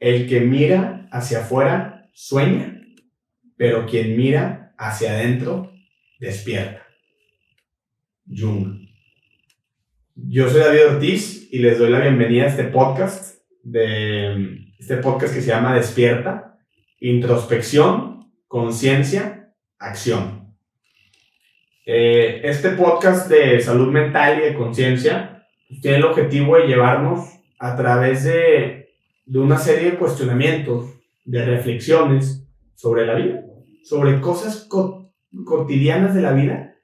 el que mira hacia afuera sueña, pero quien mira hacia adentro despierta. Jung. Yo soy David Ortiz y les doy la bienvenida a este podcast que se llama Despierta, Introspección, Conciencia, Acción. Este podcast de salud mental y de conciencia tiene el objetivo de llevarnos a través de una serie de cuestionamientos, de reflexiones sobre la vida, sobre cosas cotidianas de la vida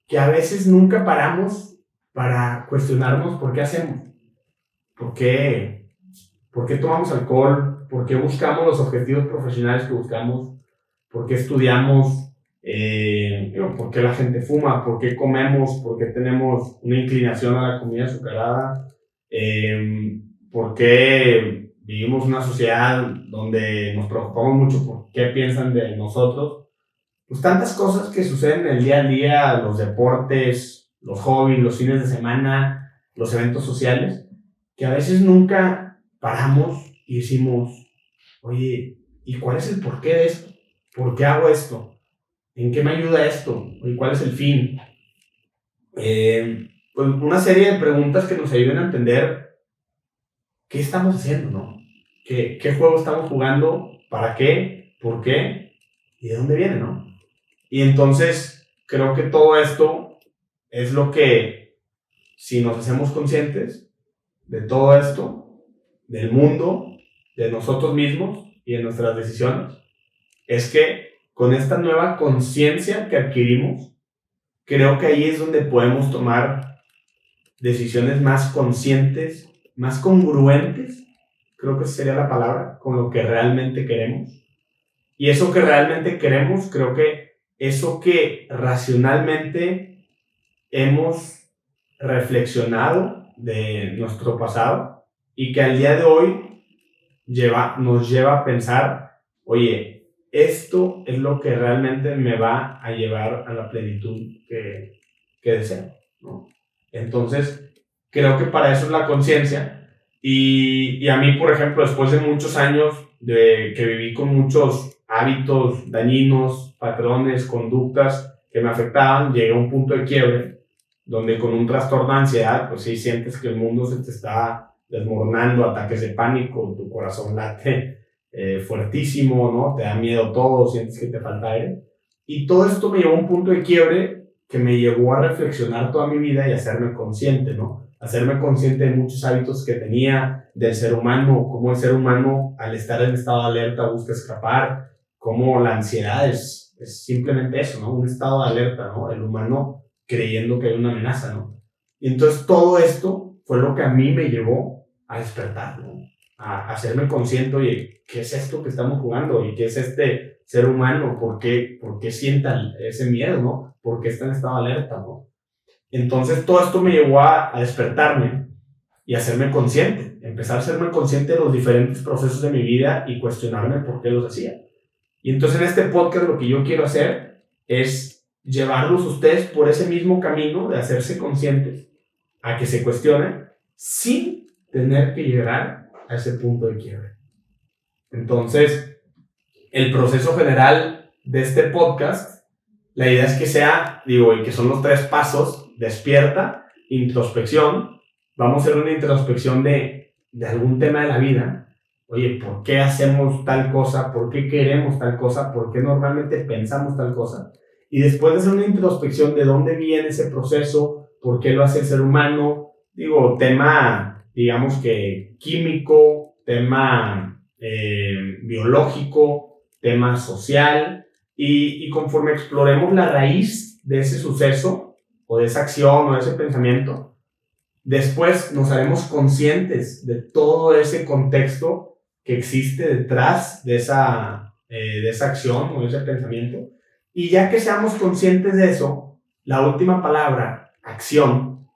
que a veces nunca paramos para cuestionarnos por qué hacemos, por qué tomamos alcohol, por qué buscamos los objetivos profesionales que buscamos, por qué estudiamos, por qué la gente fuma, por qué comemos, por qué tenemos una inclinación a la comida azucarada, por qué vivimos una sociedad donde nos preocupamos mucho por qué piensan de nosotros. Pues tantas cosas que suceden en el día a día, los deportes, los hobbies, los fines de semana, los eventos sociales, que a veces nunca paramos y decimos, oye, ¿y cuál es el porqué de esto? ¿Por qué hago esto? ¿En qué me ayuda esto? ¿Y cuál es el fin? Pues una serie de preguntas que nos ayuden a entender qué estamos haciendo, ¿no? ¿Qué juego estamos jugando? ¿Para qué? ¿Por qué? ¿Y de dónde viene, no? Y entonces creo que todo esto es lo que, si nos hacemos conscientes de todo esto, del mundo, de nosotros mismos y de nuestras decisiones, es que con esta nueva conciencia que adquirimos, creo que ahí es donde podemos tomar decisiones más conscientes, más congruentes, creo que sería la palabra, con lo que realmente queremos. Y eso que realmente queremos, creo que eso que racionalmente hemos reflexionado de nuestro pasado y que al día de hoy nos lleva a pensar, oye, esto es lo que realmente me va a llevar a la plenitud que deseo, ¿no? Entonces, creo que para eso es la conciencia. Y a mí, por ejemplo, después de muchos años de que viví con muchos hábitos dañinos, patrones, conductas que me afectaban, llegué a un punto de quiebre donde con un trastorno de ansiedad, pues sí sientes que el mundo se te está desmoronando, ataques de pánico, tu corazón late fuertísimo, ¿no? Te da miedo todo, sientes que te falta aire. Y todo esto me llevó a un punto de quiebre que me llevó a reflexionar toda mi vida y a hacerme consciente, ¿no? Hacerme consciente de muchos hábitos que tenía, del ser humano, cómo el ser humano al estar en estado de alerta busca escapar, cómo la ansiedad es simplemente eso, ¿no? Un estado de alerta, ¿no? El humano creyendo que hay una amenaza, ¿no? Y entonces todo esto fue lo que a mí me llevó a despertar, ¿no? A hacerme consciente, oye, ¿qué es esto que estamos jugando? ¿Y qué es este ser humano? ¿Por qué sientan ese miedo, no? ¿Por qué está en estado de alerta, no? Entonces todo esto me llevó a despertarme y a hacerme consciente, empezar a hacerme consciente de los diferentes procesos de mi vida y cuestionarme por qué los hacía. Y entonces en este podcast lo que yo quiero hacer es llevarlos a ustedes por ese mismo camino de hacerse conscientes, a que se cuestionen sin tener que llegar a ese punto de quiebre. Entonces, el proceso general de este podcast, la idea es que sea, y que son los 3 pasos: despierta, introspección. Vamos a hacer una introspección de algún tema de la vida. Oye, ¿por qué hacemos tal cosa? ¿Por qué queremos tal cosa? ¿Por qué normalmente pensamos tal cosa? Y después de hacer una introspección de dónde viene ese proceso, por qué lo hace el ser humano, tema, digamos que químico, tema biológico, tema social, y conforme exploremos la raíz de ese suceso, o de esa acción, o de ese pensamiento, después nos haremos conscientes de todo ese contexto que existe detrás de esa acción o de ese pensamiento. Y ya que seamos conscientes de eso, la última palabra, acción,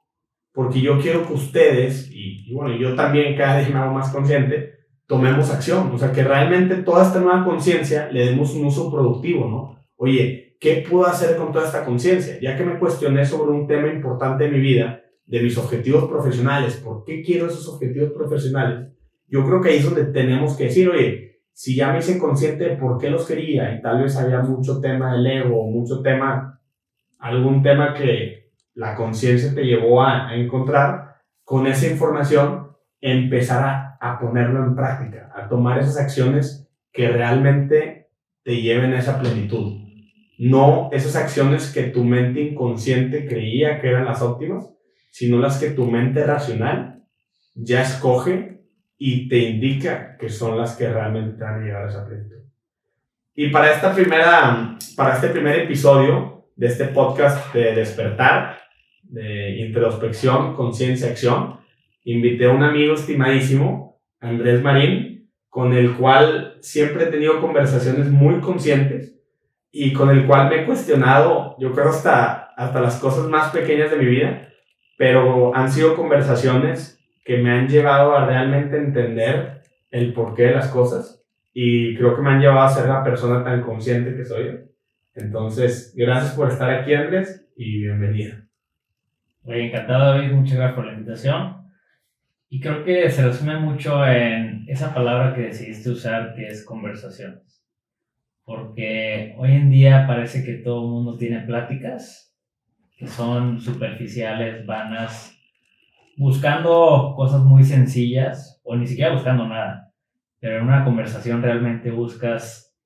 porque yo quiero que ustedes, y yo también cada día me hago más consciente, tomemos acción. O sea, que realmente toda esta nueva conciencia le demos un uso productivo, ¿no? Oye, ¿qué puedo hacer con toda esta conciencia? Ya que me cuestioné sobre un tema importante de mi vida, de mis objetivos profesionales, ¿por qué quiero esos objetivos profesionales? yo creo que ahí es donde tenemos que decir, oye, si ya me hice consciente de por qué los quería y tal vez había mucho tema del ego, mucho tema, algún tema que la conciencia te llevó a encontrar, con esa información empezar a ponerlo en práctica, a tomar esas acciones que realmente te lleven a esa plenitud. No esas acciones que tu mente inconsciente creía que eran las óptimas, sino las que tu mente racional ya escoge y te indica que son las que realmente te van a llevar a esa plenitud. Y para este primer episodio de este podcast de despertar, de introspección, conciencia, acción, invité a un amigo estimadísimo, Andrés Marín, con el cual siempre he tenido conversaciones muy conscientes y con el cual me he cuestionado, yo creo, hasta las cosas más pequeñas de mi vida, pero han sido conversaciones que me han llevado a realmente entender el porqué de las cosas y creo que me han llevado a ser la persona tan consciente que soy. Entonces, gracias por estar aquí, Andrés, y bienvenido. Muy encantado, David, muchas gracias por la invitación. Y creo que se resume mucho en esa palabra que decidiste usar, que es conversaciones. Porque hoy en día parece que todo el mundo tiene pláticas que son superficiales, vanas, buscando cosas muy sencillas o ni siquiera buscando nada. Pero en una conversación realmente buscas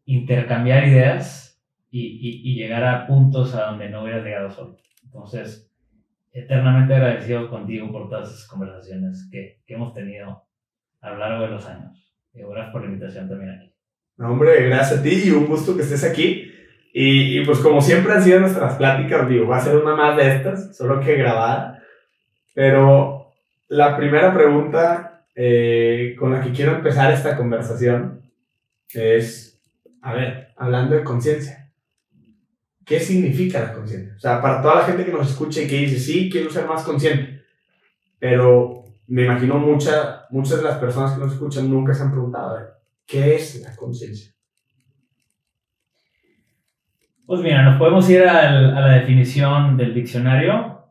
intercambiar ideas y llegar a puntos a donde no hubieras llegado solo. Entonces, eternamente agradecido contigo por todas esas conversaciones que hemos tenido a lo largo de los años. Y gracias por la invitación también aquí. No, hombre, gracias a ti y un gusto que estés aquí. Y pues como siempre han sido nuestras pláticas, digo, va a ser una más de estas, solo que grabada. Pero la primera pregunta con la que quiero empezar esta conversación es, a ver, hablando de conciencia, ¿qué significa la conciencia? O sea, para toda la gente que nos escucha y que dice, sí, quiero ser más consciente, pero me imagino muchas de las personas que nos escuchan nunca se han preguntado, a ver, ¿qué es la conciencia? Pues mira, nos podemos ir a la definición del diccionario,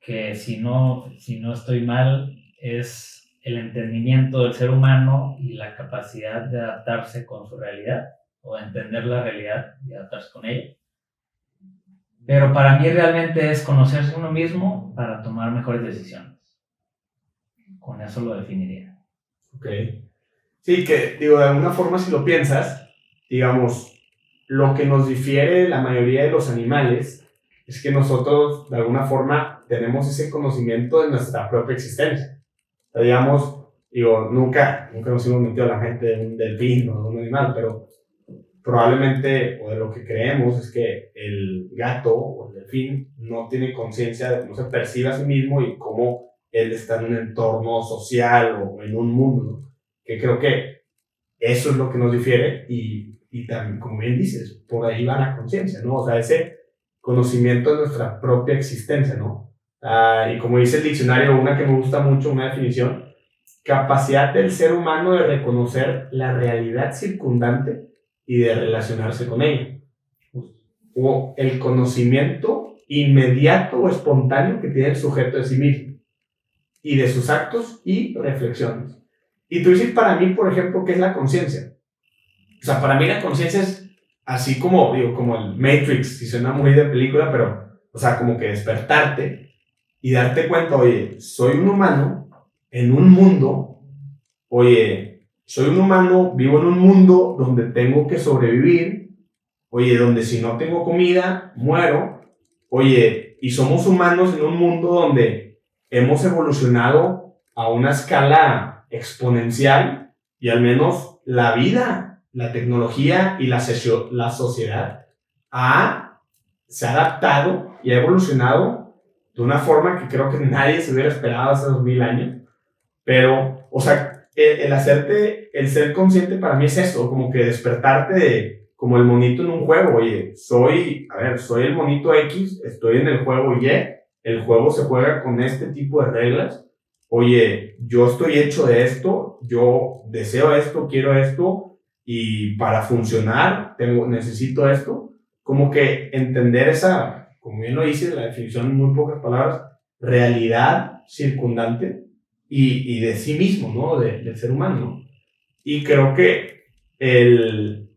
que si no estoy mal, es el entendimiento del ser humano y la capacidad de adaptarse con su realidad, o de entender la realidad y adaptarse con ella. Pero para mí realmente es conocerse uno mismo para tomar mejores decisiones. Con eso lo definiría. Ok. Sí, que digo, de alguna forma si lo piensas, digamos, lo que nos difiere de la mayoría de los animales es que nosotros de alguna forma tenemos ese conocimiento de nuestra propia existencia. O sea, digamos, digo, nunca nos hemos metido a la mente de un delfín o de un animal, pero probablemente, o de lo que creemos, es que el gato o el delfín no tiene conciencia, no se percibe a sí mismo y cómo él está en un entorno social o en un mundo, ¿no? Que creo que eso es lo que nos difiere y también, como bien dices, por ahí va la conciencia, ¿no? O sea, ese conocimiento de nuestra propia existencia, ¿no? Y como dice el diccionario, una que me gusta mucho, una definición, capacidad del ser humano de reconocer la realidad circundante y de relacionarse con ella. O el conocimiento inmediato o espontáneo que tiene el sujeto de sí mismo y de sus actos y reflexiones. Y tú dices, para mí, por ejemplo, ¿qué es la conciencia? O sea, para mí la conciencia es así como, digo, como el Matrix, si suena muy de película, pero, o sea, como que despertarte y darte cuenta, oye, soy un humano en un mundo, oye, soy un humano, vivo en un mundo donde tengo que sobrevivir, oye, donde si no tengo comida, muero, oye, y somos humanos en un mundo donde hemos evolucionado a una escala exponencial y al menos la vida, la tecnología y la sociedad se ha adaptado y ha evolucionado de una forma que creo que nadie se hubiera esperado hace 2000 años. Pero, o sea, el ser consciente para mí es eso, como que despertarte como el monito en un juego. Oye, soy el monito X, estoy en el juego Y, el juego se juega con este tipo de reglas. Oye, yo estoy hecho de esto, yo deseo esto, quiero esto, y para funcionar necesito esto. Como que entender como bien lo dice la definición en muy pocas palabras, realidad circundante, y de sí mismo, ¿no? Del ser humano, ¿no? Y creo que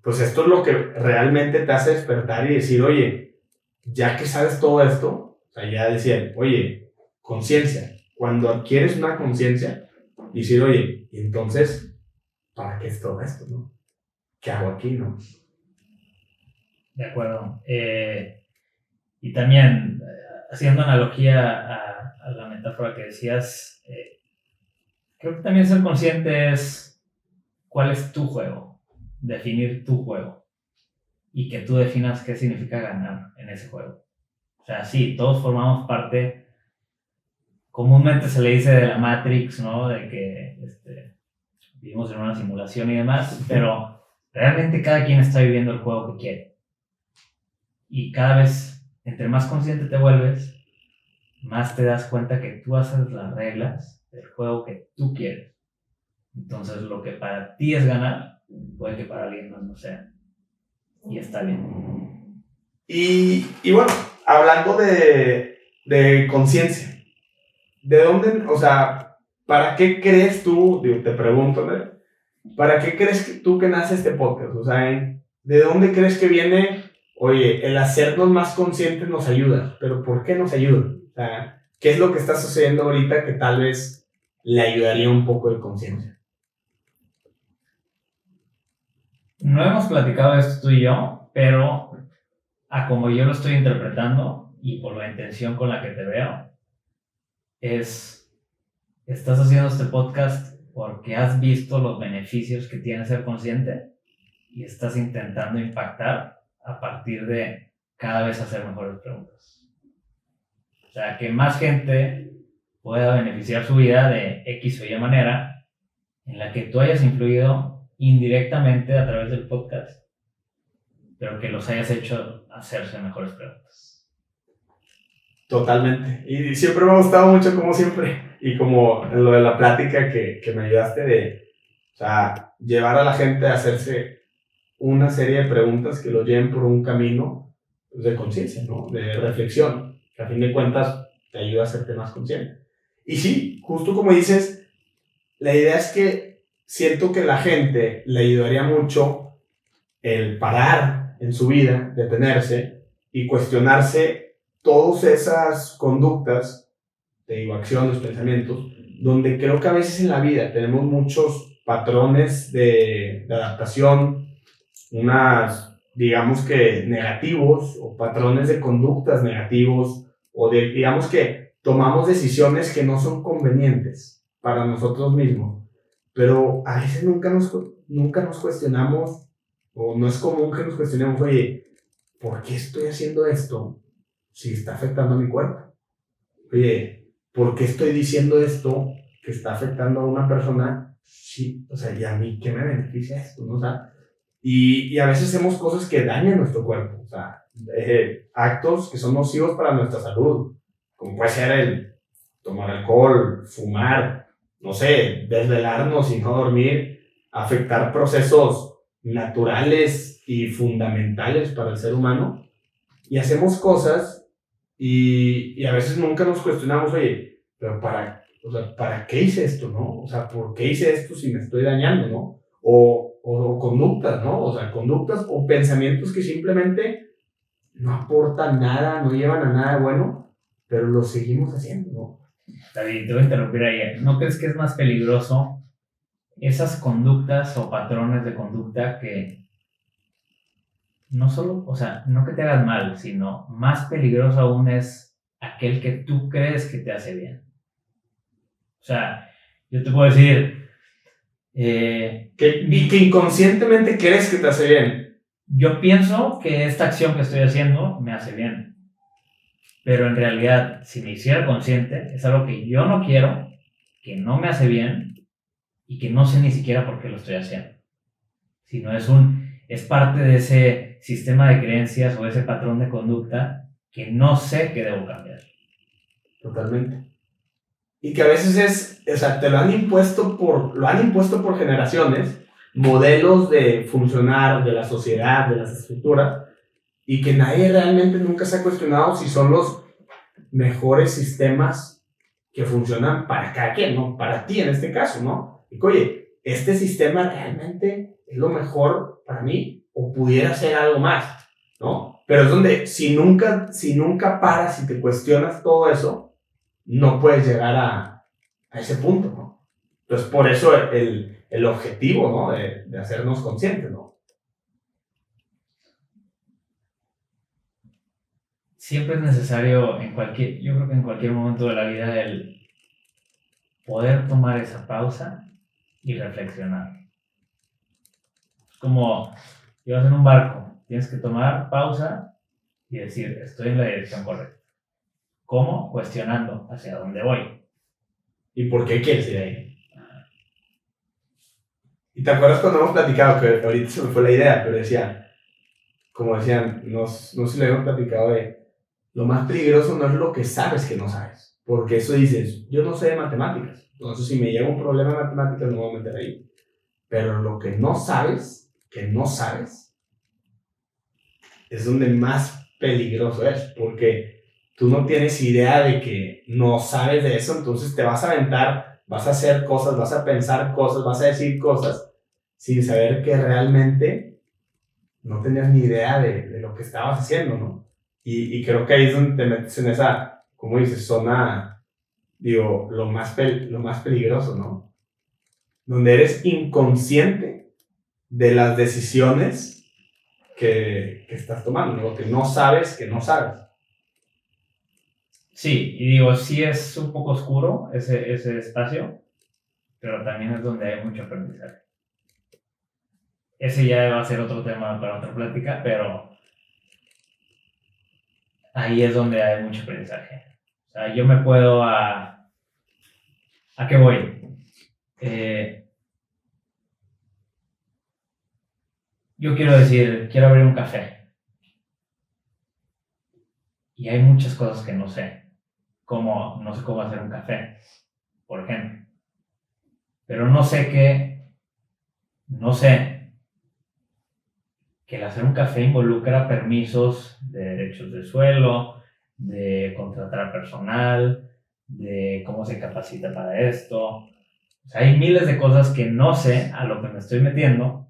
pues esto es lo que realmente te hace despertar y decir, oye, ya que sabes todo esto, o sea, ya decían, oye, conciencia. Cuando adquieres una conciencia, decir, oye, y entonces, ¿para qué es todo esto, no? ¿Qué hago aquí, no? De acuerdo. Y también, haciendo analogía a la metáfora que decías, creo que también ser consciente es cuál es tu juego, definir tu juego y que tú definas qué significa ganar en ese juego. O sea, sí, todos formamos parte, comúnmente se le dice de la Matrix, ¿no? De que vivimos en una simulación y demás, pero realmente cada quien está viviendo el juego que quiere. Y cada vez, entre más consciente te vuelves, más te das cuenta que tú haces las reglas del juego que tú quieres. Entonces, lo que para ti es ganar, puede que para alguien más no sea. Y está bien. Y bueno, hablando de conciencia, ¿de dónde, o sea, para qué crees tú, digo, te pregunto, ¿no? ¿Para qué crees tú que nace este podcast? O sea, ¿de dónde crees que viene, oye, el hacernos más conscientes nos ayuda? ¿Pero por qué nos ayuda? O sea, ¿qué es lo que está sucediendo ahorita que tal vez le ayudaría un poco de conciencia? No hemos platicado de esto tú y yo, pero a como yo lo estoy interpretando y por la intención con la que te veo, estás haciendo este podcast porque has visto los beneficios que tiene ser consciente y estás intentando impactar a partir de cada vez hacer mejores preguntas. O sea, que más gente pueda beneficiar su vida de X o Y manera en la que tú hayas influido indirectamente a través del podcast, pero que los hayas hecho hacerse mejores preguntas. Totalmente. Y siempre me ha gustado mucho, como siempre, y como en lo de la plática que me ayudaste de, o sea, llevar a la gente a hacerse una serie de preguntas que los lleven por un camino, pues, de conciencia, ¿no? De reflexión, que a fin de cuentas te ayuda a hacerte más consciente. Y sí, justo como dices, la idea es que siento que la gente le ayudaría mucho el parar en su vida, detenerse y cuestionarse todas esas conductas, te digo, acciones, pensamientos, donde creo que a veces en la vida tenemos muchos patrones de adaptación, digamos que negativos, o patrones de conductas negativos, o digamos que tomamos decisiones que no son convenientes para nosotros mismos, pero a veces nunca nos cuestionamos, o no es común que nos cuestionemos, oye, ¿por qué estoy haciendo esto si está afectando a mi cuerpo? Oye, ¿por qué estoy diciendo esto que está afectando a una persona? Sí, o sea, ¿y a mí qué me beneficia esto? ¿No? O sea, y a veces hacemos cosas que dañan nuestro cuerpo, o sea, actos que son nocivos para nuestra salud, como puede ser el tomar alcohol, fumar, no sé, desvelarnos y no dormir, afectar procesos naturales y fundamentales para el ser humano, y hacemos cosas y a veces nunca nos cuestionamos, oye, pero ¿para qué hice esto, no? O sea, ¿por qué hice esto si me estoy dañando, no? O conductas, ¿no? O sea, conductas o pensamientos que simplemente no aportan nada, no llevan a nada bueno, pero lo seguimos haciendo, ¿no? David, te voy a interrumpir ahí. ¿No crees que es más peligroso esas conductas o patrones de conducta que no solo, o sea, no que te hagan mal, sino más peligroso aún es aquel que tú crees que te hace bien? O sea, yo te puedo decir... que inconscientemente crees que te hace bien. Yo pienso que esta acción que estoy haciendo me hace bien. Pero en realidad, si me hiciera consciente, es algo que yo no quiero, que no me hace bien y que no sé ni siquiera por qué lo estoy haciendo. Sino es parte de ese sistema de creencias o ese patrón de conducta que no sé que debo cambiar. Totalmente. Y que a veces o sea, te lo han impuesto por generaciones, modelos de funcionar de la sociedad, de las estructuras, y que nadie realmente nunca se ha cuestionado si son los mejores sistemas que funcionan para cada quien, ¿no? Para ti en este caso, ¿no? Y que, oye, este sistema realmente es lo mejor para mí o pudiera ser algo más, ¿no? Pero es donde si nunca paras y te cuestionas todo eso, no puedes llegar a ese punto, ¿no? Entonces, por eso el objetivo, ¿no? De hacernos conscientes, ¿no? Siempre es necesario, yo creo que en cualquier momento de la vida, el poder tomar esa pausa y reflexionar. Es como, ibas en un barco, tienes que tomar pausa y decir, estoy en la dirección correcta. ¿Cómo? Cuestionando hacia dónde voy. ¿Y por qué quieres ir ahí? ¿Y te acuerdas cuando hemos platicado, que ahorita se me fue la idea, pero como decían, no sé si lo hemos platicado lo más peligroso no es lo que sabes que no sabes, porque eso dices, yo no sé de matemáticas, entonces si me llega un problema de matemáticas no me voy a meter ahí, pero lo que no sabes, es donde más peligroso es, porque tú no tienes idea de que no sabes de eso, entonces te vas a aventar, vas a hacer cosas, vas a pensar cosas, vas a decir cosas, sin saber que realmente no tenías ni idea de lo que estabas haciendo, ¿no? Y creo que ahí es donde te metes en esa, como dices, zona, digo, lo más peligroso, ¿no? Donde eres inconsciente de las decisiones que estás tomando, lo que no sabes que no sabes. Sí, y digo, sí es un poco oscuro ese espacio, pero también es donde hay mucho aprendizaje. Ese ya va a ser otro tema para otra plática, pero ahí es donde hay mucho aprendizaje. O sea, yo me puedo ¿a qué voy? Yo quiero decir, quiero abrir un café. Y hay muchas cosas que no sé. No sé cómo hacer un café, por ejemplo. Pero no sé que el hacer un café involucra permisos de derechos de suelo, de contratar a personal, de cómo se capacita para esto. O sea, hay miles de cosas que no sé a lo que me estoy metiendo,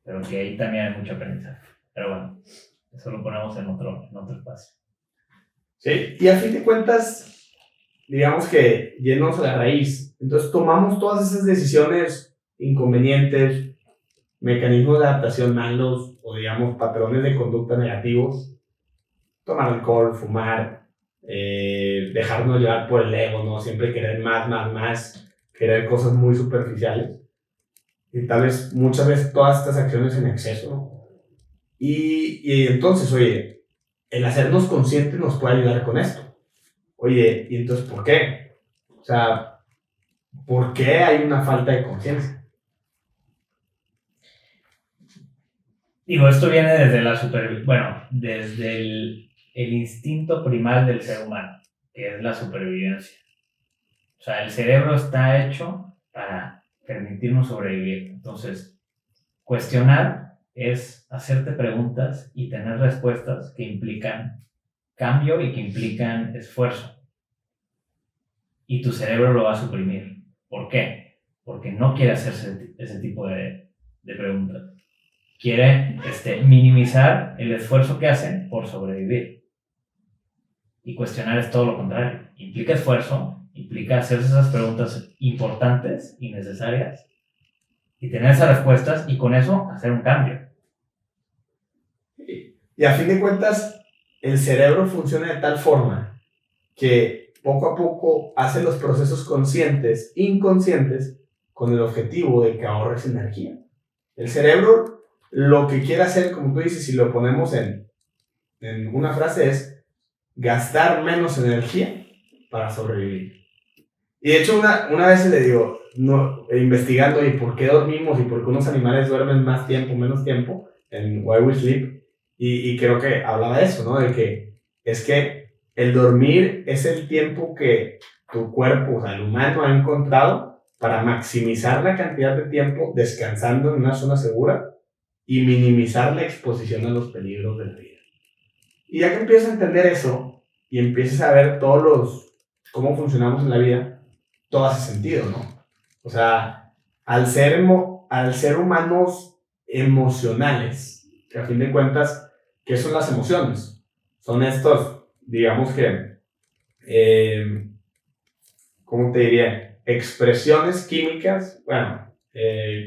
pero que ahí también hay mucho aprendizaje. Pero bueno, eso lo ponemos en otro espacio. Sí, y a fin de cuentas, digamos que yéndonos a la raíz, entonces tomamos todas esas decisiones inconvenientes, mecanismos de adaptación malos o digamos patrones de conducta negativos, tomar alcohol, fumar, dejarnos llevar por el ego, ¿no? Siempre querer más, querer cosas muy superficiales. Y tal vez muchas veces todas estas acciones en exceso, ¿no? Y entonces, oye, el hacernos conscientes nos puede ayudar con esto. Oye, ¿y entonces por qué? O sea, ¿por qué hay una falta de conciencia? Digo, esto viene desde el instinto primal del ser humano, que es la supervivencia. O sea, el cerebro está hecho para permitirnos sobrevivir. Entonces, cuestionar es hacerte preguntas y tener respuestas que implican cambio y que implican esfuerzo. Y tu cerebro lo va a suprimir. ¿Por qué? Porque no quiere hacerse ese tipo de preguntas. Quiere minimizar el esfuerzo que hacen por sobrevivir. Y cuestionar es todo lo contrario. Implica esfuerzo, implica hacerse esas preguntas importantes y necesarias y tener esas respuestas y con eso hacer un cambio. Y a fin de cuentas, el cerebro funciona de tal forma que poco a poco hace los procesos conscientes, inconscientes, con el objetivo de que ahorres energía. El cerebro lo que quiere hacer, como tú dices, si lo ponemos en una frase, es gastar menos energía para sobrevivir. Y de hecho, una vez le digo, investigando y por qué dormimos y por qué unos animales duermen más tiempo, menos tiempo, en Why We Sleep, y creo que hablaba de eso, ¿no? De que es que el dormir es el tiempo que tu cuerpo, o sea, el humano ha encontrado para maximizar la cantidad de tiempo descansando en una zona segura y minimizar la exposición a los peligros de la vida. Y ya que empiezas a entender eso y empiezas a ver todos cómo funcionamos en la vida, todo hace sentido, ¿no? O sea, al ser humanos emocionales, que a fin de cuentas, ¿qué son las emociones? Son estos, digamos que, ¿cómo te diría? Expresiones químicas, bueno,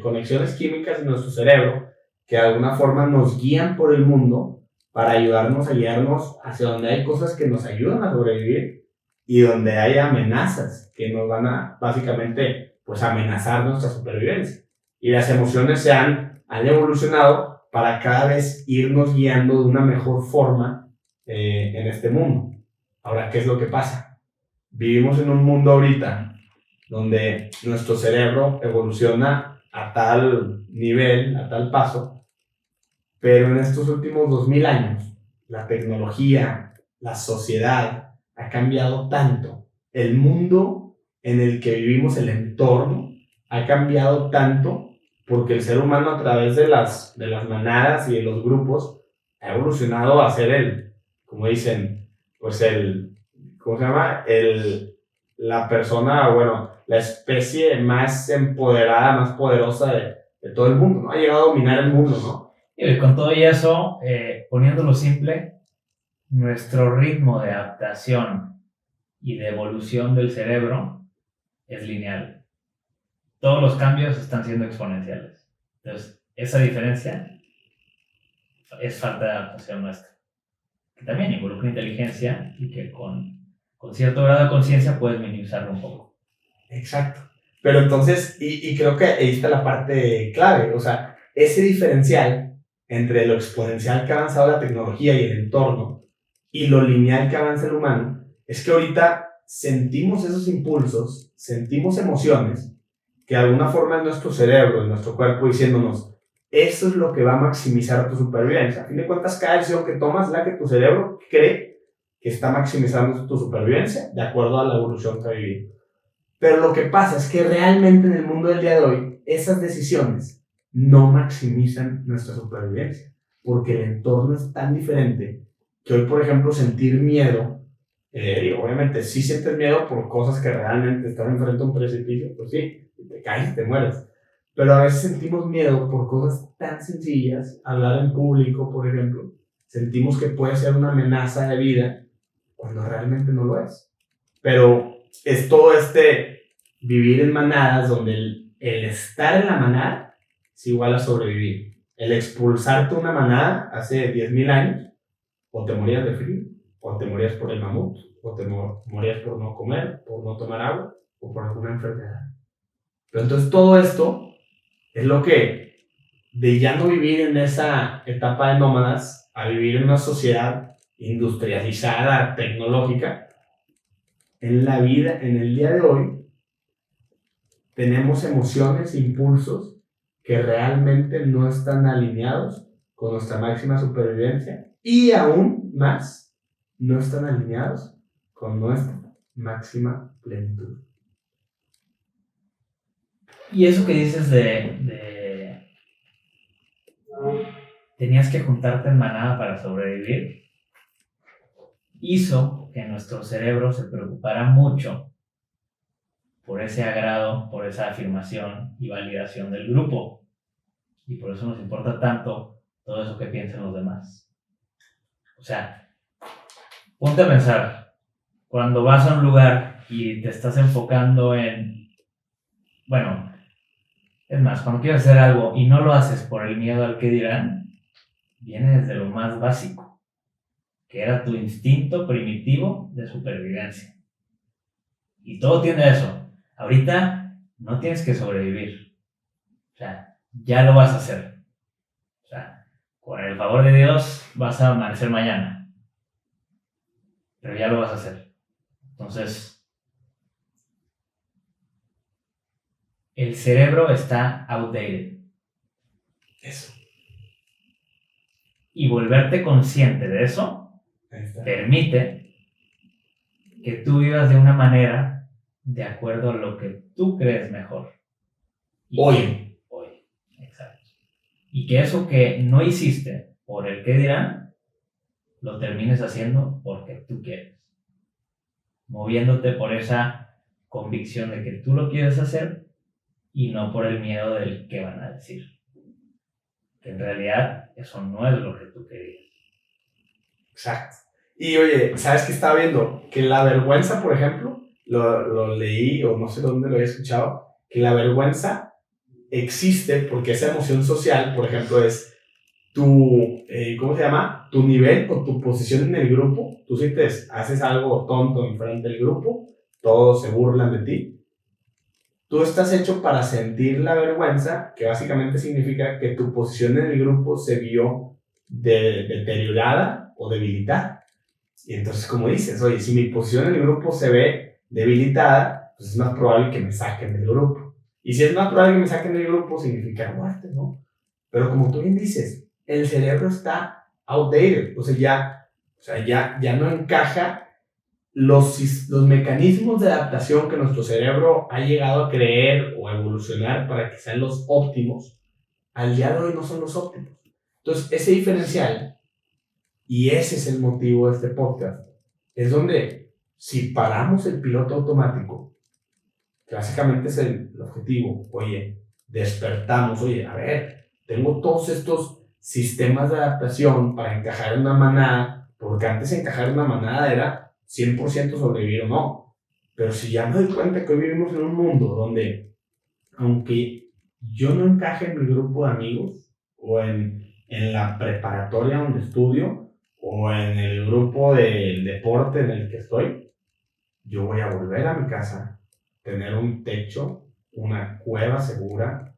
conexiones químicas en nuestro cerebro que de alguna forma nos guían por el mundo para ayudarnos a guiarnos hacia donde hay cosas que nos ayudan a sobrevivir y donde hay amenazas que nos van a, básicamente, pues amenazar nuestra supervivencia. Y las emociones han evolucionado para cada vez irnos guiando de una mejor forma en este mundo. Ahora, ¿qué es lo que pasa? Vivimos en un mundo ahorita donde nuestro cerebro evoluciona a tal nivel, a tal paso, pero en estos últimos 2000 años, la tecnología, la sociedad ha cambiado tanto. El mundo en el que vivimos, el entorno, ha cambiado tanto porque el ser humano a través de las manadas y de los grupos ha evolucionado a ser como dicen, pues ¿cómo se llama? La persona, bueno, la especie más empoderada, más poderosa de todo el mundo, ¿no? Ha llegado a dominar el mundo, ¿no? Y con todo eso, poniéndolo simple, nuestro ritmo de adaptación y de evolución del cerebro es lineal. Todos los cambios están siendo exponenciales. Entonces, esa diferencia es falta de adaptación nuestra, que también involucra inteligencia y que con cierto grado de conciencia puedes minimizarlo un poco. Exacto. Pero entonces, y creo que ahí está la parte clave, o sea, ese diferencial entre lo exponencial que ha avanzado la tecnología y el entorno y lo lineal que avanza el humano, es que ahorita sentimos esos impulsos, sentimos emociones que de alguna forma en nuestro cerebro, en nuestro cuerpo, diciéndonos, eso es lo que va a maximizar tu supervivencia. A fin de cuentas, cada decisión que tomas es la que tu cerebro cree que está maximizando tu supervivencia de acuerdo a la evolución que ha vivido. Pero lo que pasa es que realmente en el mundo del día de hoy, esas decisiones no maximizan nuestra supervivencia, porque el entorno es tan diferente que hoy, por ejemplo, sentir miedo, y obviamente sí sientes miedo por cosas que realmente están enfrente a un precipicio, pues sí, te caes y te mueres. Pero a veces sentimos miedo por cosas tan sencillas, hablar en público, por ejemplo, sentimos que puede ser una amenaza de vida cuando realmente no lo es. Pero es todo vivir en manadas donde el estar en la manada es igual a sobrevivir. El expulsarte una manada hace 10.000 años, o te morías de frío, o te morías por el mamut, o te morías por no comer, por no tomar agua, o por alguna enfermedad. Pero entonces todo esto es lo que, de ya no vivir en esa etapa de nómadas, a vivir en una sociedad industrializada, tecnológica, en la vida, en el día de hoy, tenemos emociones, impulsos que realmente no están alineados con nuestra máxima supervivencia y aún más no están alineados con nuestra máxima plenitud. Y eso que dices tenías que juntarte en manada para sobrevivir, hizo que nuestro cerebro se preocupara mucho por ese agrado, por esa afirmación y validación del grupo. Y por eso nos importa tanto todo eso que piensen los demás. O sea, ponte a pensar, cuando vas a un lugar y te estás enfocando bueno, es más, cuando quieres hacer algo y no lo haces por el miedo al que dirán, viene desde lo más básico, que era tu instinto primitivo de supervivencia. Y todo tiene eso. Ahorita no tienes que sobrevivir. O sea, ya lo vas a hacer. O sea, con el favor de Dios vas a amanecer mañana. Pero ya lo vas a hacer. Entonces, el cerebro está outdated. Eso. Y volverte consciente de eso permite que tú vivas de una manera de acuerdo a lo que tú crees mejor. Hoy. Exacto. Y que eso que no hiciste por el que dirán, lo termines haciendo porque tú quieres. moviéndote por esa convicción de que tú lo quieres hacer y no por el miedo del que van a decir. Que en realidad eso no es lo que tú querías. Exacto. Y oye, ¿sabes qué estaba viendo? Que la vergüenza, por ejemplo, lo leí o no sé dónde lo había escuchado, que la vergüenza existe porque esa emoción social, por ejemplo, es tu, ¿cómo se llama? Tu nivel o tu posición en el grupo. Tú si te haces algo tonto enfrente del grupo, todos se burlan de ti. Tú estás hecho para sentir la vergüenza, que básicamente significa que tu posición en el grupo se vio deteriorada o debilitada. Y entonces, como dices, oye, si mi posición en el grupo se ve debilitada, pues es más probable que me saquen del grupo. Y si es más probable que me saquen del grupo, significa muerte, ¿no? Pero como tú bien dices, el cerebro está outdated, ya no encaja los mecanismos de adaptación que nuestro cerebro ha llegado a creer o a evolucionar para que sean los óptimos, al día de hoy no son los óptimos. Entonces, ese diferencial, y ese es el motivo de este podcast, es donde si paramos el piloto automático, que básicamente es el objetivo, oye, despertamos, oye, a ver, tengo todos estos sistemas de adaptación para encajar en una manada, porque antes encajar en una manada era 100% sobrevivir o no. Pero si ya me doy cuenta que hoy vivimos en un mundo donde, aunque yo no encaje en mi grupo de amigos, o en la preparatoria donde estudio, o en el grupo del deporte en el que estoy, yo voy a volver a mi casa, tener un techo, una cueva segura,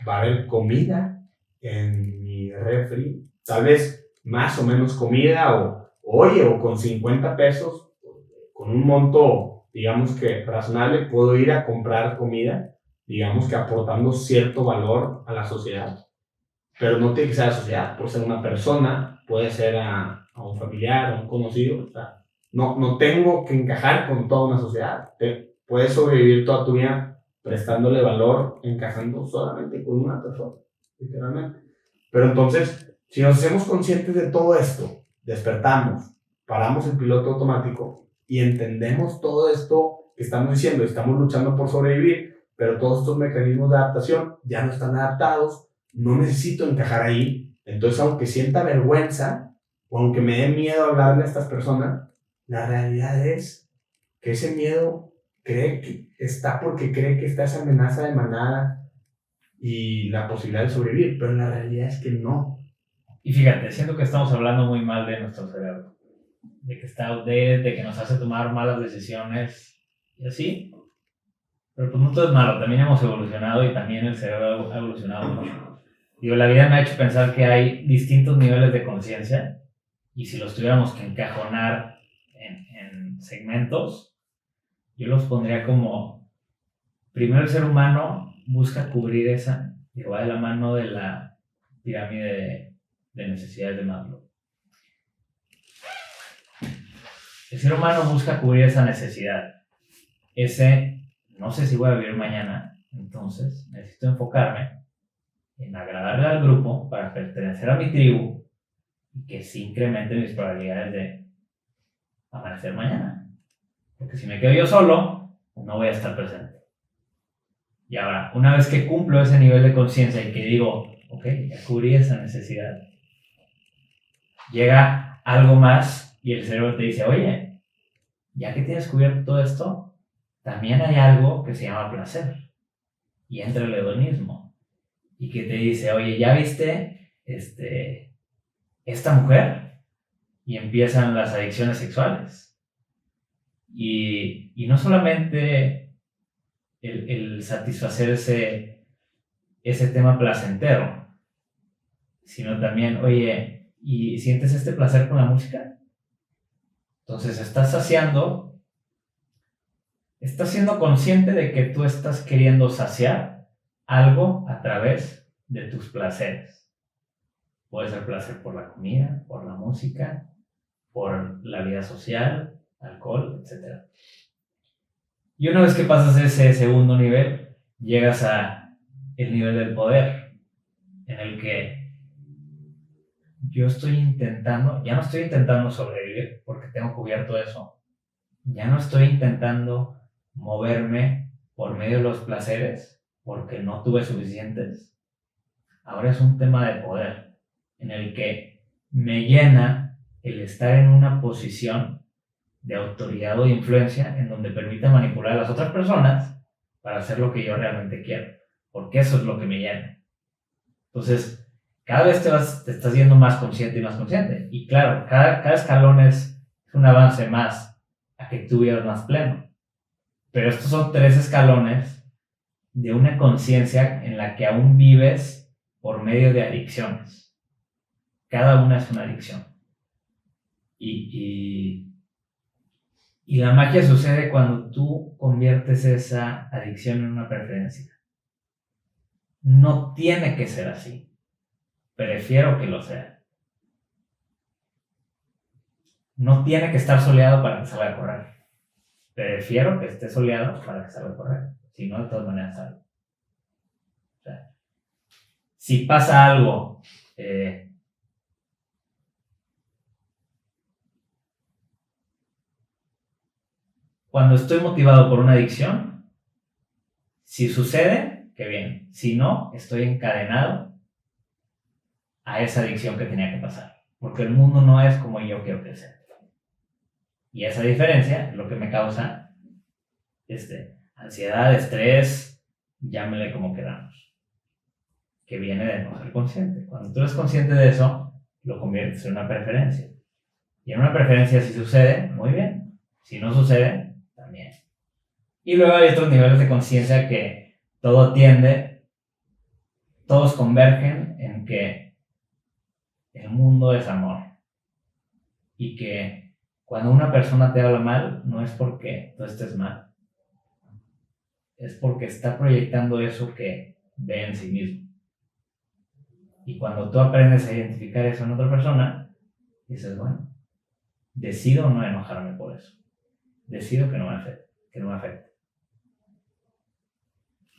va a haber comida en mi refri, tal vez más o menos comida, o con 50 pesos, con un monto, digamos que razonable, puedo ir a comprar comida, digamos que aportando cierto valor a la sociedad. Pero no tiene que ser a la sociedad, puede ser una persona, puede ser a un familiar, a un conocido, o sea, no tengo que encajar con toda una sociedad. Puedes sobrevivir toda tu vida prestándole valor, encajando solamente con una persona, literalmente. Pero entonces, si nos hacemos conscientes de todo esto, despertamos, paramos el piloto automático y entendemos todo esto que estamos diciendo, estamos luchando por sobrevivir, pero todos estos mecanismos de adaptación ya no están adaptados, no necesito encajar ahí. Entonces, aunque sienta vergüenza o aunque me dé miedo hablarle a estas personas, la realidad es que ese miedo cree que está porque cree que está esa amenaza de manada y la posibilidad de sobrevivir, pero la realidad es que no. Y fíjate, siento que estamos hablando muy mal de nuestro cerebro, de que está outdated, de que nos hace tomar malas decisiones y así. Pero pues no todo es malo, también hemos evolucionado y también el cerebro ha evolucionado mucho. Digo, la vida me ha hecho pensar que hay distintos niveles de conciencia y si los tuviéramos que encajonar en segmentos, yo los pondría como, primero el ser humano busca cubrir esa, que va de la mano de la pirámide de necesidades de Maslow. El ser humano busca cubrir esa necesidad, ese, no sé si voy a vivir mañana, entonces necesito enfocarme en agradarle al grupo para pertenecer a mi tribu y que sí incremente mis probabilidades de amanecer mañana. Porque si me quedo yo solo, no voy a estar presente. Y ahora, una vez que cumplo ese nivel de conciencia y que digo, ok, ya cubrí esa necesidad, llega algo más y el cerebro te dice, oye, ya que tienes cubierto todo esto, también hay algo que se llama placer. Y entra el hedonismo. Y que te dice, oye, ¿ya viste esta mujer? Y empiezan las adicciones sexuales. Y no solamente el satisfacer ese tema placentero, sino también, oye, ¿y sientes este placer con la música? Entonces estás siendo consciente de que tú estás queriendo saciar algo a través de tus placeres. Puede ser placer por la comida, por la música, por la vida social, alcohol, etc. Y una vez que pasas ese segundo nivel, llegas a el nivel del poder, en el que yo estoy intentando, ya no estoy intentando sobrevivir porque tengo cubierto eso, ya no estoy intentando moverme por medio de los placeres porque no tuve suficientes. Ahora es un tema de poder en el que me llena el estar en una posición de autoridad o de influencia en donde permita manipular a las otras personas para hacer lo que yo realmente quiero, porque eso es lo que me llena. Entonces, cada vez te estás yendo más consciente y más consciente. Y claro, cada escalón es un avance más a que tú vivas más pleno. Pero estos son 3 escalones de una conciencia en la que aún vives por medio de adicciones. Cada una es una adicción. Y la magia sucede cuando tú conviertes esa adicción en una preferencia. No tiene que ser así. Prefiero que lo sea. No tiene que estar soleado para que salga a correr. Prefiero que esté soleado para que salga a correr. Si no, de todas maneras salgo. O sea, si pasa algo, cuando estoy motivado por una adicción, si sucede, qué bien. Si no, estoy encadenado a esa adicción que tenía que pasar. Porque el mundo no es como yo quiero que sea. Y esa diferencia es lo que me causa ansiedad, estrés, llámele como queramos, que viene de no ser consciente. Cuando tú eres consciente de eso, lo conviertes en una preferencia. Y en una preferencia, si sucede, muy bien. Si no sucede, también. Y luego hay otros niveles de conciencia que todo tiende, todos convergen en que el mundo es amor. Y que cuando una persona te habla mal, no es porque tú estés mal. Es porque está proyectando eso que ve en sí mismo. Y cuando tú aprendes a identificar eso en otra persona, dices, bueno, decido no enojarme por eso. Decido que no me afecte.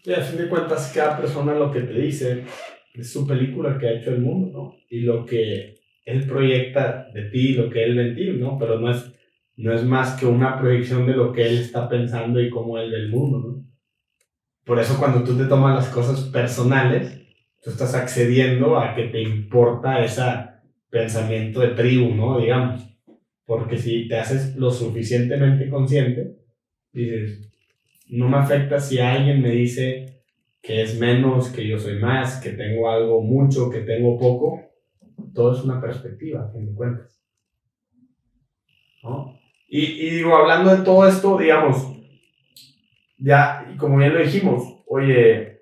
Y a fin de cuentas, cada persona lo que te dice es su película que ha hecho el mundo, ¿no? Y lo que él proyecta de ti, lo que él ve en ti, ¿no? Pero no es más que una proyección de lo que él está pensando y cómo él ve el mundo, ¿no? Por eso cuando tú te tomas las cosas personales, tú estás accediendo a que te importa ese pensamiento de tribu, ¿no? Digamos. Porque si te haces lo suficientemente consciente, dices, no me afecta si alguien me dice que es menos, que yo soy más, que tengo algo mucho, que tengo poco. Todo es una perspectiva, a fin de cuentas, ¿no? Y digo, hablando de todo esto, digamos, ya, y como bien lo dijimos, oye,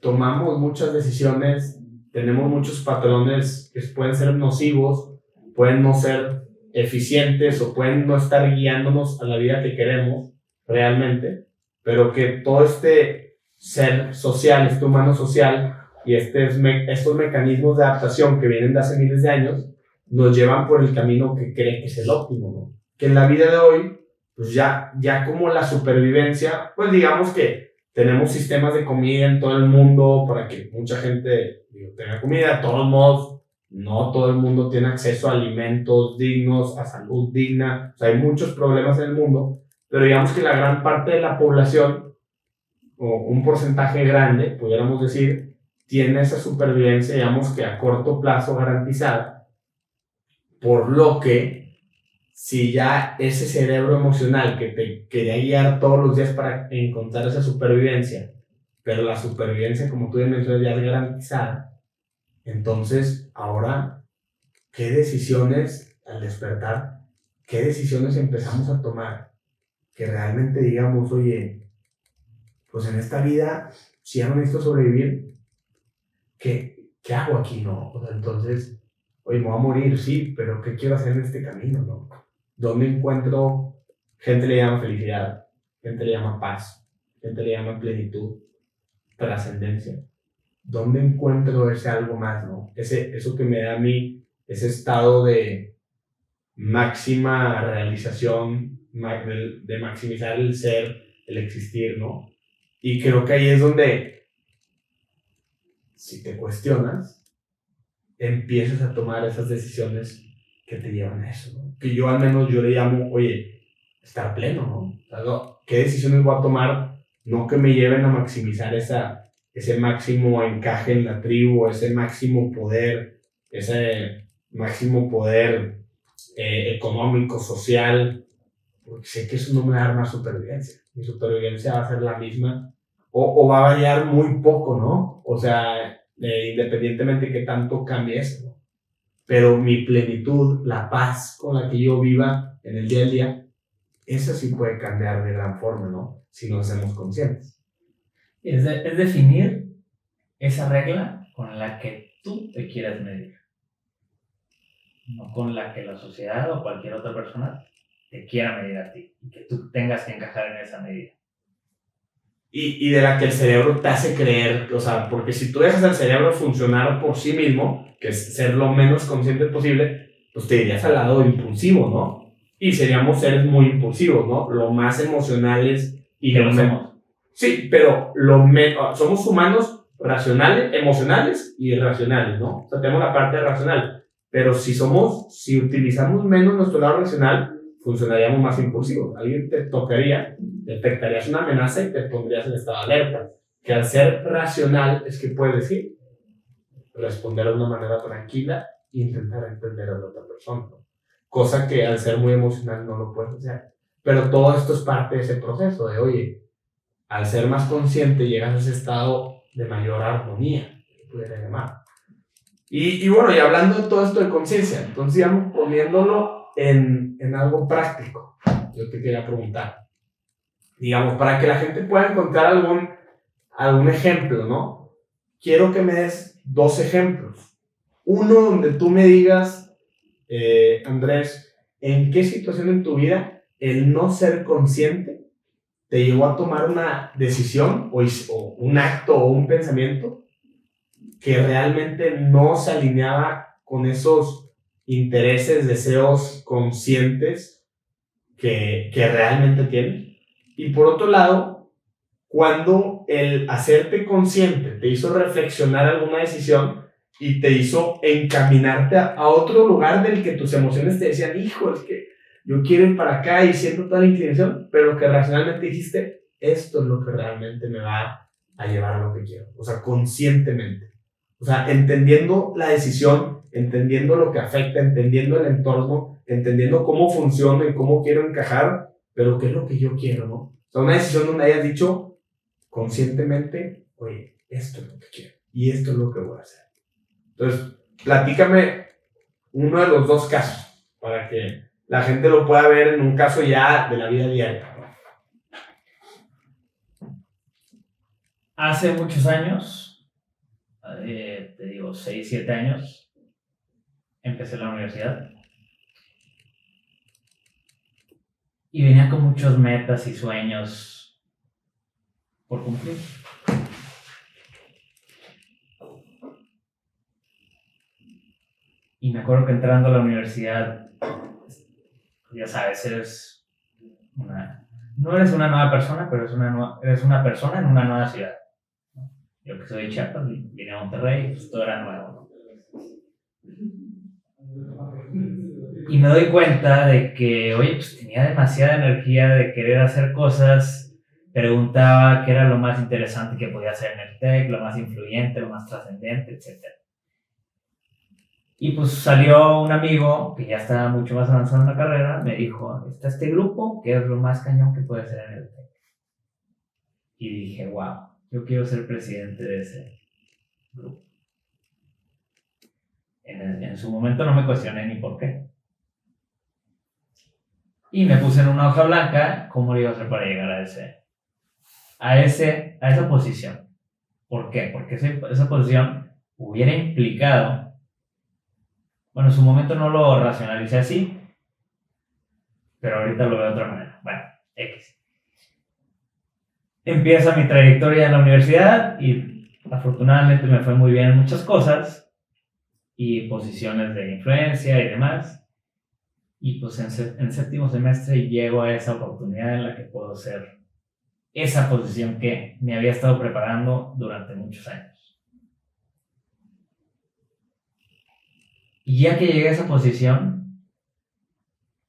tomamos muchas decisiones, tenemos muchos patrones que pueden ser nocivos, pueden no ser eficientes o pueden no estar guiándonos a la vida que queremos realmente, pero que todo este ser social, este humano social y estos mecanismos de adaptación que vienen de hace miles de años nos llevan por el camino que creen que es el óptimo, ¿no? Que en la vida de hoy, pues ya como la supervivencia, pues digamos que tenemos sistemas de comida en todo el mundo para que mucha gente tenga comida. De todos modos, no todo el mundo tiene acceso a alimentos dignos, a salud digna. O sea, hay muchos problemas en el mundo, pero digamos que la gran parte de la población, o un porcentaje grande, pudiéramos decir, tiene esa supervivencia, digamos que a corto plazo garantizada, por lo que si ya ese cerebro emocional que te quería guiar todos los días para encontrar esa supervivencia, pero la supervivencia, como tú mencionas, ya es garantizada, entonces ahora, ¿qué decisiones al despertar, qué decisiones empezamos a tomar? Que realmente digamos, oye, pues en esta vida, si ya no necesito sobrevivir, ¿qué hago aquí, no? O sea, entonces, oye, me voy a morir, sí, pero ¿qué quiero hacer en este camino, no? ¿Dónde encuentro? Gente le llama felicidad, gente le llama paz, gente le llama plenitud, trascendencia. ¿Dónde encuentro ese algo más, no? Eso que me da a mí, ese estado de máxima realización, de maximizar el ser, el existir, ¿no? Y creo que ahí es donde, si te cuestionas, empiezas a tomar esas decisiones que te llevan a eso, ¿no? Que yo al menos yo le llamo, oye, estar pleno, ¿no? O sea, no, ¿qué decisiones voy a tomar? No que me lleven a maximizar ese máximo encaje en la tribu, ese máximo poder económico, social, porque sé que eso no me va a dar más supervivencia. Mi supervivencia va a ser la misma o va a variar muy poco, ¿no? O sea, independientemente de que tanto cambie eso, ¿no? Pero mi plenitud, la paz con la que yo viva en el día a día, eso sí puede cambiar de gran forma, ¿no? Si nos hacemos conscientes. Es definir esa regla con la que tú te quieras medir, no con la que la sociedad o cualquier otra persona te quiera medir a ti y que tú tengas que encajar en esa medida. Y de la que el cerebro te hace creer, o sea, porque si tú dejas al cerebro funcionar por sí mismo, que es ser lo menos consciente posible, pues te irías al lado impulsivo, ¿no? Y seríamos seres muy impulsivos, ¿no? Lo más emocionales y lo somos. Sí, pero somos humanos racionales, emocionales y irracionales, ¿no? O sea, tenemos la parte racional, pero si utilizamos menos nuestro lado racional, funcionaríamos más impulsivos. Alguien te tocaría, detectarías una amenaza y te pondrías en estado de alerta. Que al ser racional es que puedes decir, responder de una manera tranquila e intentar entender a la otra persona, ¿no? Cosa que al ser muy emocional no lo puedes hacer. Pero todo esto es parte de ese proceso de, oye, al ser más consciente llegas a ese estado de mayor armonía, que pudiera llamar. Y bueno, y hablando de todo esto de conciencia, entonces digamos, poniéndolo en algo práctico, yo te quería preguntar, digamos, para que la gente pueda encontrar algún ejemplo, ¿no? Quiero que me des 2 ejemplos. Uno donde tú me digas, Andrés, ¿en qué situación en tu vida el no ser consciente te llevó a tomar una decisión o un acto o un pensamiento que realmente no se alineaba con esos intereses, deseos conscientes que realmente tienes? Y por otro lado, cuando el hacerte consciente te hizo reflexionar alguna decisión y te hizo encaminarte a otro lugar del que tus emociones te decían, hijo, es que yo quiero ir para acá y siento toda la inclinación, pero que racionalmente dijiste, esto es lo que realmente me va a llevar a lo que quiero. O sea, conscientemente. O sea, entendiendo la decisión, entendiendo lo que afecta, entendiendo el entorno, entendiendo cómo funciona y cómo quiero encajar, pero qué es lo que yo quiero, ¿no? O sea, una decisión donde hayas dicho conscientemente, oye, esto es lo que quiero y esto es lo que voy a hacer. Entonces, platícame uno de los 2 casos para que la gente lo pueda ver en un caso ya de la vida diaria. Hace muchos años, te digo 6, 7 años, empecé la universidad y venía con muchos metas y sueños por cumplir. Y me acuerdo que entrando a la universidad, ya sabes, no eres una nueva persona, pero eres una persona en una nueva ciudad. Yo que soy de Chiapas, vine a Monterrey, pues todo era nuevo, ¿no? Y me doy cuenta de que, oye, pues tenía demasiada energía de querer hacer cosas. Preguntaba qué era lo más interesante que podía hacer en el TEC, lo más influyente, lo más trascendente, etc. Y pues salió un amigo que ya estaba mucho más avanzado en la carrera, me dijo, está este grupo que es lo más cañón que puede hacer en el TEC. Y dije, wow, yo quiero ser presidente de ese grupo. En su momento no me cuestioné ni por qué. Y me puse en una hoja blanca cómo lo iba a hacer para llegar a esa posición. ¿Por qué? Porque esa posición hubiera implicado, bueno, en su momento no lo racionalicé así, pero ahorita lo veo de otra manera. Bueno, X. Empieza mi trayectoria en la universidad y afortunadamente me fue muy bien en muchas cosas y posiciones de influencia y demás. Y pues en séptimo semestre llego a esa oportunidad en la que puedo ser esa posición que me había estado preparando durante muchos años. Y ya que llegué a esa posición,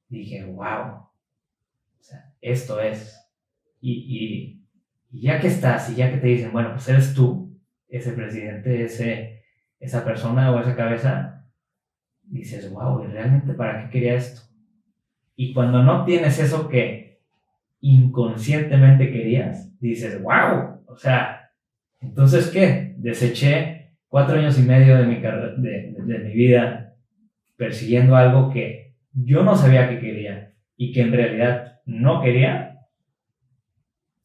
dije, wow, o sea, esto es. Y ya que estás, y ya que te dicen, bueno, pues eres tú, ese presidente, esa persona o esa cabeza, dices, wow, ¿y realmente para qué quería esto? Y cuando no tienes eso que inconscientemente querías, dices, wow, o sea, entonces, ¿qué? Deseché 4 años y medio de mi vida persiguiendo algo que yo no sabía que quería y que en realidad no quería.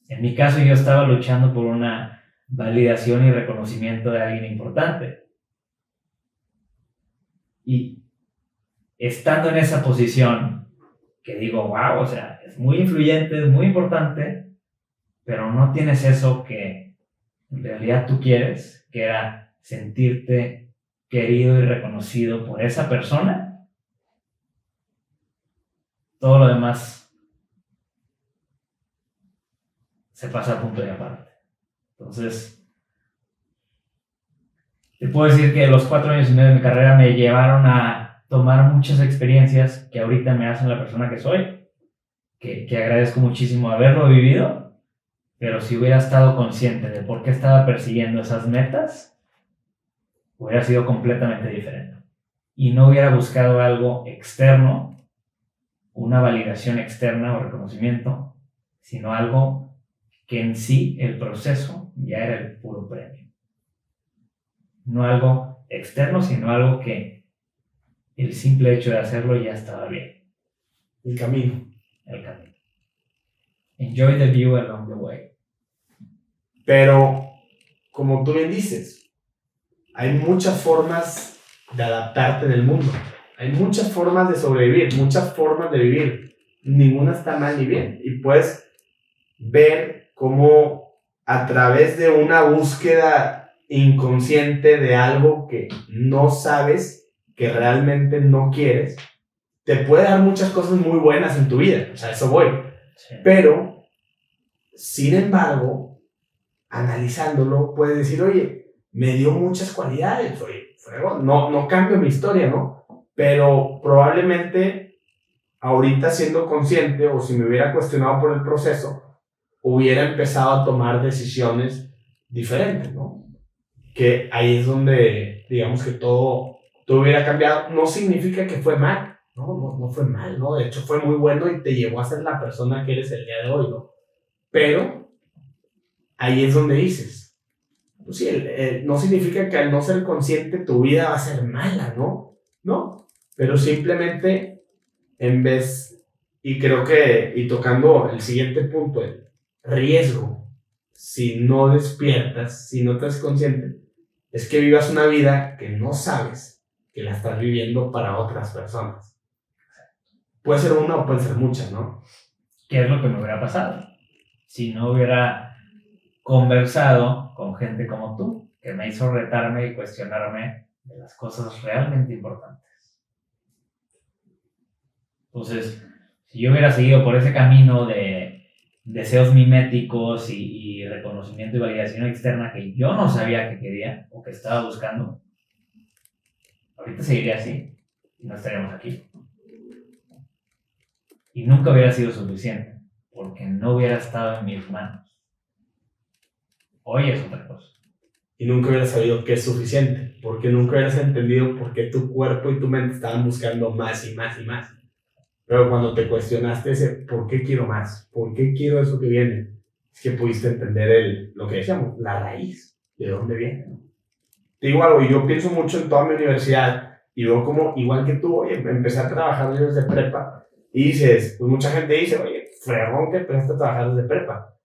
En mi caso, yo estaba luchando por una validación y reconocimiento de alguien importante. Y estando en esa posición, que digo, wow, o sea, es muy influyente, es muy importante, pero no tienes eso que en realidad tú quieres, que era sentirte querido y reconocido por esa persona, todo lo demás se pasa a punto y aparte. Entonces, te puedo decir que los 4 años y medio de mi carrera me llevaron a tomar muchas experiencias que ahorita me hacen la persona que soy, que agradezco muchísimo haberlo vivido, pero si hubiera estado consciente de por qué estaba persiguiendo esas metas, hubiera sido completamente diferente. Y no hubiera buscado algo externo, una validación externa o reconocimiento, sino algo que en sí el proceso ya era el puro premio. No algo externo, sino algo que el simple hecho de hacerlo ya estaba bien. El camino. El camino. Enjoy the view along the way. Pero, como tú bien dices, hay muchas formas de adaptarte en el mundo. Hay muchas formas de sobrevivir, muchas formas de vivir. Ninguna está mal ni bien. Y puedes ver cómo a través de una búsqueda inconsciente de algo que no sabes, que realmente no quieres, te puede dar muchas cosas muy buenas en tu vida. O sea, eso voy. Sí. Pero, sin embargo, analizándolo, puedes decir, oye, me dio muchas cualidades, oye, no cambio mi historia, ¿no? Pero probablemente ahorita siendo consciente, o si me hubiera cuestionado por el proceso, hubiera empezado a tomar decisiones diferentes, ¿no? Que ahí es donde, digamos que todo hubiera cambiado. No significa que fue mal, no fue mal, ¿no? De hecho fue muy bueno y te llevó a ser la persona que eres el día de hoy, ¿no? Pero ahí es donde dices, pues sí, no significa que al no ser consciente tu vida va a ser mala, ¿no? No, pero simplemente en vez, y creo que, y tocando el siguiente punto, el riesgo, si no despiertas, si no te das consciente, es que vivas una vida que no sabes que la estás viviendo para otras personas. Puede ser una o puede ser muchas, ¿no? ¿Qué es lo que me hubiera pasado? Si no hubiera conversado con gente como tú, que me hizo retarme y cuestionarme de las cosas realmente importantes. Entonces, si yo hubiera seguido por ese camino de deseos miméticos y reconocimiento y validación externa que yo no sabía que quería o que estaba buscando, ahorita seguiría así y no estaríamos aquí. Y nunca hubiera sido suficiente, porque no hubiera estado en mis manos. Hoy es otra cosa. Y nunca hubieras sabido qué es suficiente, porque nunca hubieras entendido por qué tu cuerpo y tu mente estaban buscando más y más y más. Pero cuando te cuestionaste ese, ¿por qué quiero más? ¿Por qué quiero eso que viene? Es que pudiste entender lo que decíamos, la raíz, de dónde viene. Te digo algo, yo pienso mucho en toda mi universidad y veo como, igual que tú, oye, empecé a trabajar desde prepa y dices, pues mucha gente dice, oye, fregón que empezaste a trabajar desde prepa.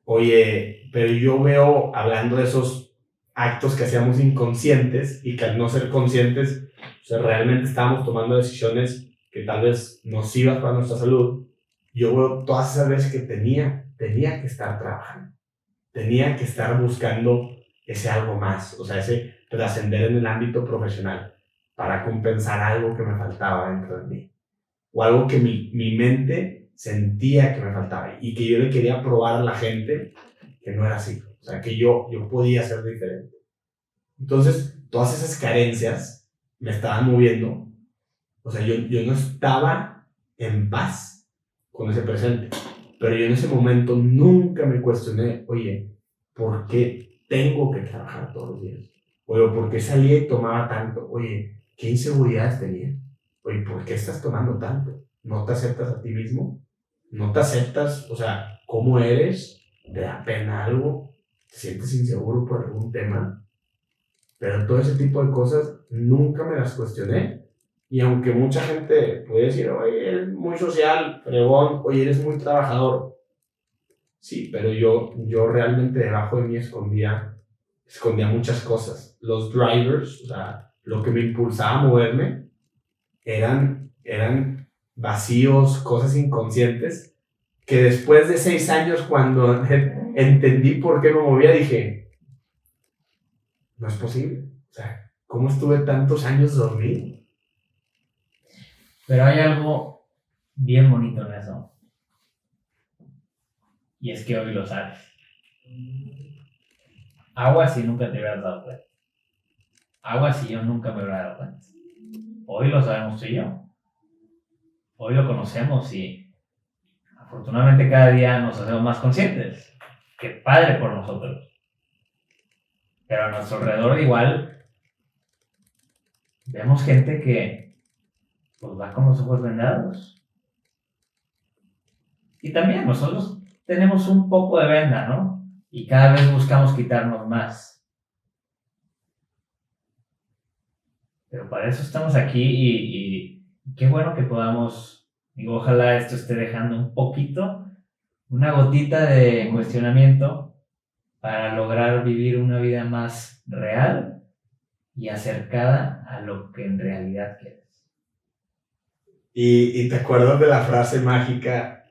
Oye, pero yo veo, hablando de esos actos que hacíamos inconscientes y que al no ser conscientes, o sea, realmente estábamos tomando decisiones que tal vez nocivas para nuestra salud. Yo veo todas esas veces que tenía que estar trabajando, tenía que estar buscando ese algo más, o sea, ese trascender en el ámbito profesional para compensar algo que me faltaba dentro de mí, o algo que mi mente sentía que me faltaba y que yo le quería probar a la gente que no era así, o sea, que yo podía ser diferente. Entonces, todas esas carencias me estaban moviendo. O sea, yo no estaba en paz con ese presente. Pero yo en ese momento nunca me cuestioné, oye, ¿por qué tengo que trabajar todos los días? Oye, ¿por qué salía y tomaba tanto? Oye, ¿qué inseguridades tenía? Oye, ¿por qué estás tomando tanto? ¿No te aceptas a ti mismo? ¿No te aceptas, o sea, cómo eres? ¿Te da pena algo? ¿Te sientes inseguro por algún tema? Pero todo ese tipo de cosas nunca me las cuestioné. Y aunque mucha gente puede decir, oye, eres muy social, fregón, oye, eres muy trabajador. Sí, pero yo realmente debajo de mí escondía muchas cosas. Los drivers, o sea, lo que me impulsaba a moverme, eran vacíos, cosas inconscientes, que después de 6 años, cuando entendí por qué me movía, dije, no es posible. O sea, ¿cómo estuve tantos años dormido? Pero hay algo bien bonito en eso. Y es que hoy lo sabes. Agua si nunca te hubieras dado cuenta. Agua si yo nunca me hubiera dado cuenta. Hoy lo sabemos tú y yo. Hoy lo conocemos y afortunadamente cada día nos hacemos más conscientes. Qué padre por nosotros. Pero a nuestro alrededor igual vemos gente que pues va con los ojos vendados. Y también nosotros tenemos un poco de venda, ¿no? Y cada vez buscamos quitarnos más. Pero para eso estamos aquí y qué bueno que podamos, digo, ojalá esto esté dejando un poquito, una gotita de cuestionamiento para lograr vivir una vida más real y acercada a lo que en realidad quieres. Y te acuerdas de la frase mágica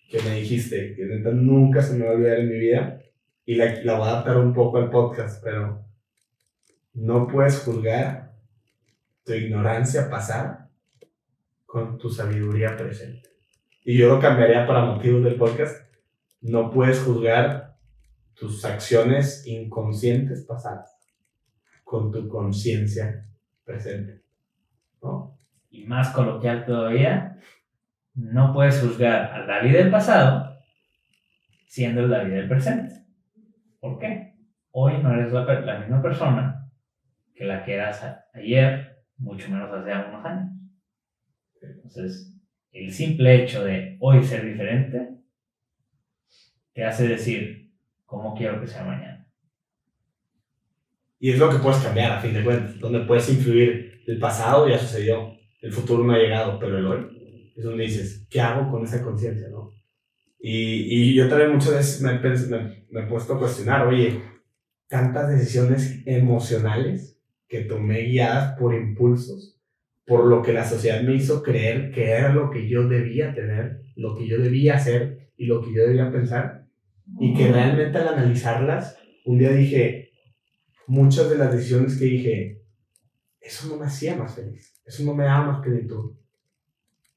que me dijiste, que neta nunca se me va a olvidar en mi vida, y la voy a adaptar un poco al podcast, pero no puedes juzgar tu ignorancia pasada con tu sabiduría presente. Y yo lo cambiaría para motivos del podcast. No puedes juzgar tus acciones inconscientes pasadas con tu conciencia presente, ¿no? Y más coloquial todavía, no puedes juzgar a la vida del pasado siendo la vida del presente. ¿Por qué? Hoy no eres la misma persona que la que eras ayer, mucho menos hace algunos años. Entonces, el simple hecho de hoy ser diferente te hace decir cómo quiero que sea mañana. Y es lo que puedes cambiar a fin de cuentas, donde puedes influir. El pasado ya sucedió, el futuro no ha llegado, pero el hoy es donde dices, ¿qué hago con esa conciencia, no? Y yo también muchas veces me he puesto a cuestionar, oye, tantas decisiones emocionales que tomé guiadas por impulsos, por lo que la sociedad me hizo creer que era lo que yo debía tener, lo que yo debía hacer y lo que yo debía pensar, y que realmente al analizarlas, un día dije, muchas de las decisiones que dije, eso no me hacía más feliz, eso no me daba más plenitud,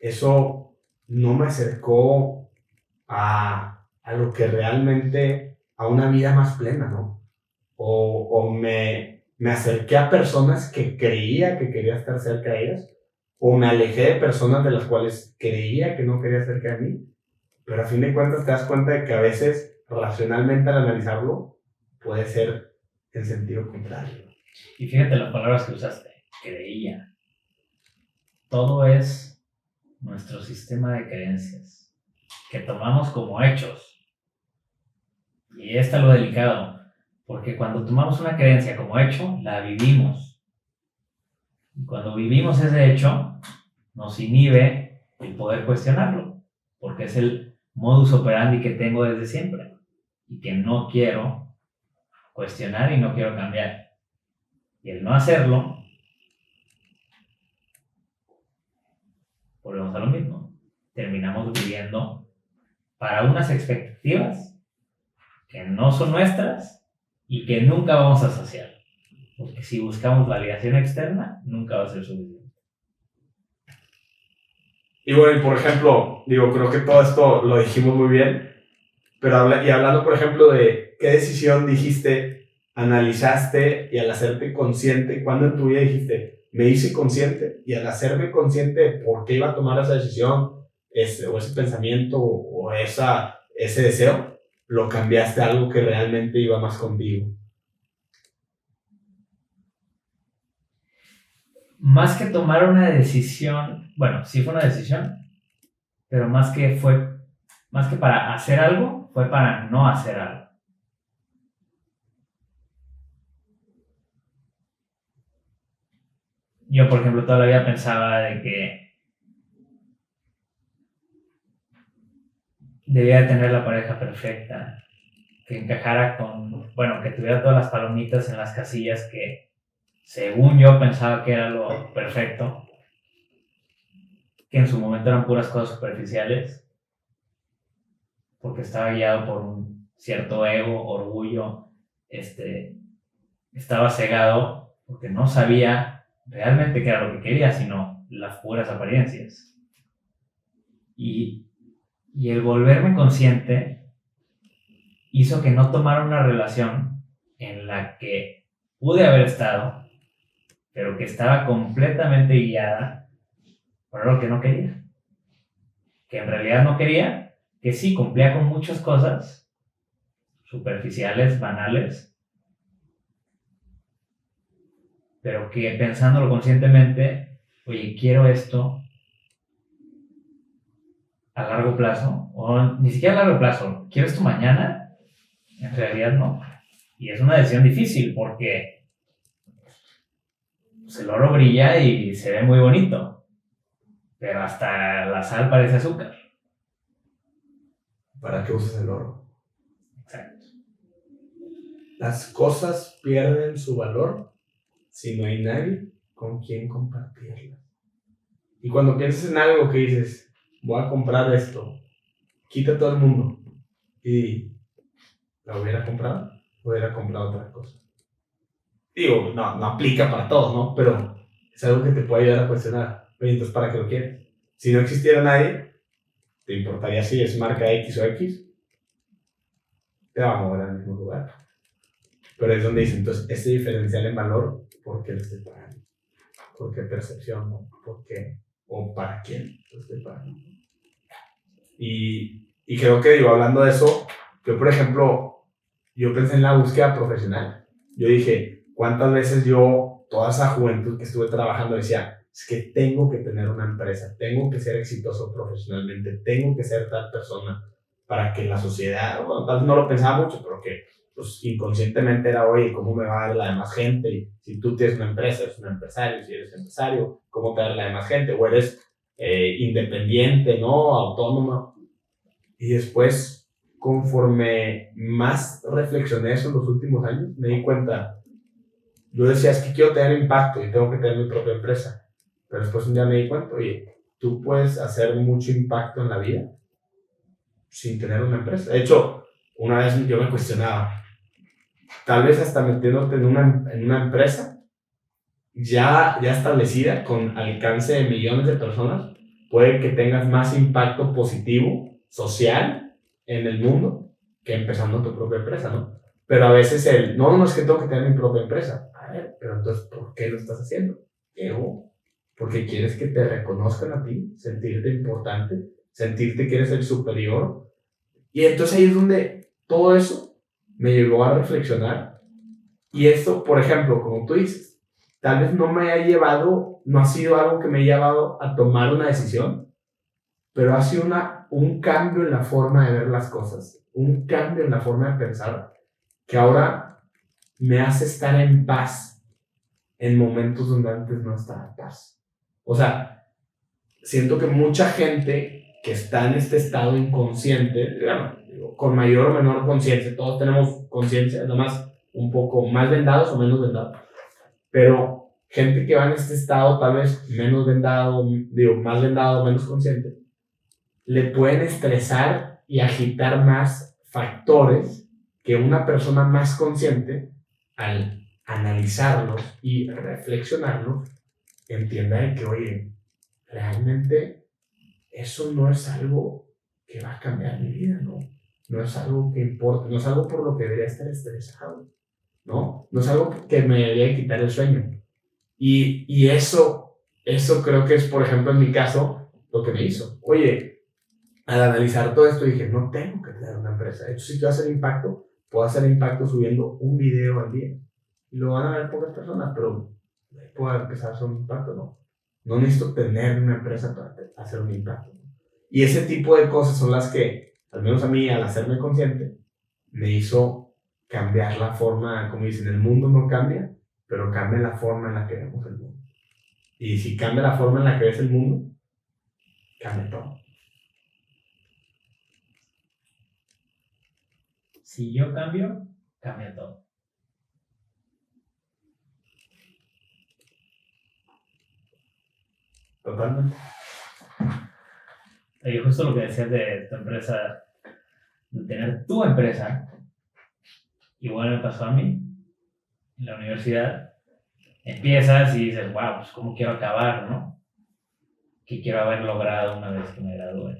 eso no me acercó a lo que realmente, a una vida más plena, ¿no? O me acerqué a personas que creía que quería estar cerca de ellas, o me alejé de personas de las cuales creía que no quería cerca de mí, pero a fin de cuentas te das cuenta de que a veces, racionalmente al analizarlo, puede ser en sentido contrario. Y fíjate las palabras que usaste, creía. Todo es nuestro sistema de creencias que tomamos como hechos. Y está lo delicado, porque cuando tomamos una creencia como hecho, la vivimos. Y cuando vivimos ese hecho, nos inhibe el poder cuestionarlo, porque es el modus operandi que tengo desde siempre y que no quiero cuestionar y no quiero cambiar. Y el no hacerlo, volvemos a lo mismo. Terminamos viviendo para unas expectativas que no son nuestras y que nunca vamos a saciar. Porque si buscamos validación externa, nunca va a ser suficiente. Y bueno, y por ejemplo, digo, creo que todo esto lo dijimos muy bien, pero hablando, por ejemplo, de qué decisión dijiste, analizaste, y al hacerte consciente, ¿cuándo en tu vida dijiste, me hice consciente? Y al hacerme consciente de por qué iba a tomar esa decisión, ese pensamiento o ese deseo, lo cambiaste a algo que realmente iba más contigo? Más que tomar una decisión, bueno, sí fue una decisión, pero más que para hacer algo, fue para no hacer algo. Yo, por ejemplo, toda la vida pensaba de que debía tener la pareja perfecta, que encajara que tuviera todas las palomitas en las casillas que, según yo, pensaba que era lo perfecto, que en su momento eran puras cosas superficiales, porque estaba guiado por un cierto ego, orgullo, estaba cegado porque no sabía realmente qué era lo que quería, sino las puras apariencias. Y el volverme consciente hizo que no tomara una relación en la que pude haber estado, pero que estaba completamente guiada por algo que no quería. Que en realidad no quería, que sí cumplía con muchas cosas superficiales, banales, pero que pensándolo conscientemente, oye, quiero esto a largo plazo, o ni siquiera a largo plazo, quiero esto mañana, en realidad no. Y es una decisión difícil porque el oro brilla y se ve muy bonito, pero hasta la sal parece azúcar. ¿Para qué usas el oro? Exacto. Las cosas pierden su valor si no hay nadie con quien compartirlas. Y cuando piensas en algo que dices, voy a comprar esto, quita todo el mundo y la hubiera comprado otra cosa. Digo, no aplica para todos, ¿no? Pero es algo que te puede ayudar a cuestionar. Oye, entonces, ¿para qué lo quieres? Si no existiera nadie, ¿te importaría si es marca X o X? Te va a mover al mismo lugar. Pero es donde dicen, entonces, este diferencial en valor, ¿por qué lo estoy pagando? ¿Por qué percepción? ¿No? ¿Por qué? ¿O para quién lo estoy pagando? Y creo que, hablando de eso, yo, por ejemplo, yo pensé en la búsqueda profesional. Yo dije, ¿cuántas veces yo, toda esa juventud que estuve trabajando, decía, es que tengo que tener una empresa, tengo que ser exitoso profesionalmente, tengo que ser tal persona para que la sociedad, bueno, tal vez no lo pensaba mucho, pero que pues, inconscientemente era, oye, ¿cómo me va a ver la demás gente? Y si tú tienes una empresa, eres un empresario, si eres empresario, ¿cómo te va a ver la demás gente? O eres independiente, ¿no? Autónomo. Y después, conforme más reflexioné eso en los últimos años, me di cuenta, yo decía, es que quiero tener impacto y tengo que tener mi propia empresa. Pero después un día me di cuenta, oye, tú puedes hacer mucho impacto en la vida sin tener una empresa. De hecho, una vez yo me cuestionaba, tal vez hasta metiéndote en una empresa ya establecida, con alcance de millones de personas, puede que tengas más impacto positivo, social, en el mundo, que empezando tu propia empresa, ¿no? Pero a veces no es que tengo que tener mi propia empresa. A ver, pero entonces, ¿por qué lo estás haciendo? Ego. Porque quieres que te reconozcan a ti, sentirte importante, sentirte que eres el superior. Y entonces ahí es donde todo eso me llevó a reflexionar. Y esto, por ejemplo, como tú dices, tal vez no ha sido algo que me haya llevado a tomar una decisión, pero ha sido un cambio en la forma de ver las cosas, un cambio en la forma de pensar, que ahora me hace estar en paz en momentos donde antes no estaba en paz. O sea, siento que mucha gente que está en este estado inconsciente, con mayor o menor conciencia, todos tenemos conciencia, nada más un poco más vendados o menos vendados, pero gente que va en este estado tal vez menos vendado, más vendado o menos consciente, le pueden estresar y agitar más factores que una persona más consciente, al analizarlos y reflexionarlos, entienda de que, oye, realmente eso no es algo que va a cambiar mi vida, ¿no? No es algo que importa, no es algo por lo que debería estar estresado, ¿no? No es algo que me debería quitar el sueño. Y eso creo que es, por ejemplo, en mi caso, lo que me hizo. Oye, al analizar todo esto dije, no tengo que tener una empresa. De hecho, si quiero hacer impacto, puedo hacer impacto subiendo un video al día. Y lo van a ver pocas personas, pero puedo empezar a hacer un impacto, ¿no? No necesito tener una empresa para hacer un impacto, ¿no? Y ese tipo de cosas son las que, al menos a mí, al hacerme consciente, me hizo cambiar la forma, como dicen, el mundo no cambia, pero cambia la forma en la que vemos el mundo. Y si cambia la forma en la que ves el mundo, cambia todo. Si yo cambio, cambia todo. Totalmente. Y justo lo que decías de tu empresa, de tener tu empresa, igual me pasó a mí, en la universidad, empiezas y dices, wow, pues cómo quiero acabar, ¿no? ¿Qué quiero haber logrado una vez que me gradúe?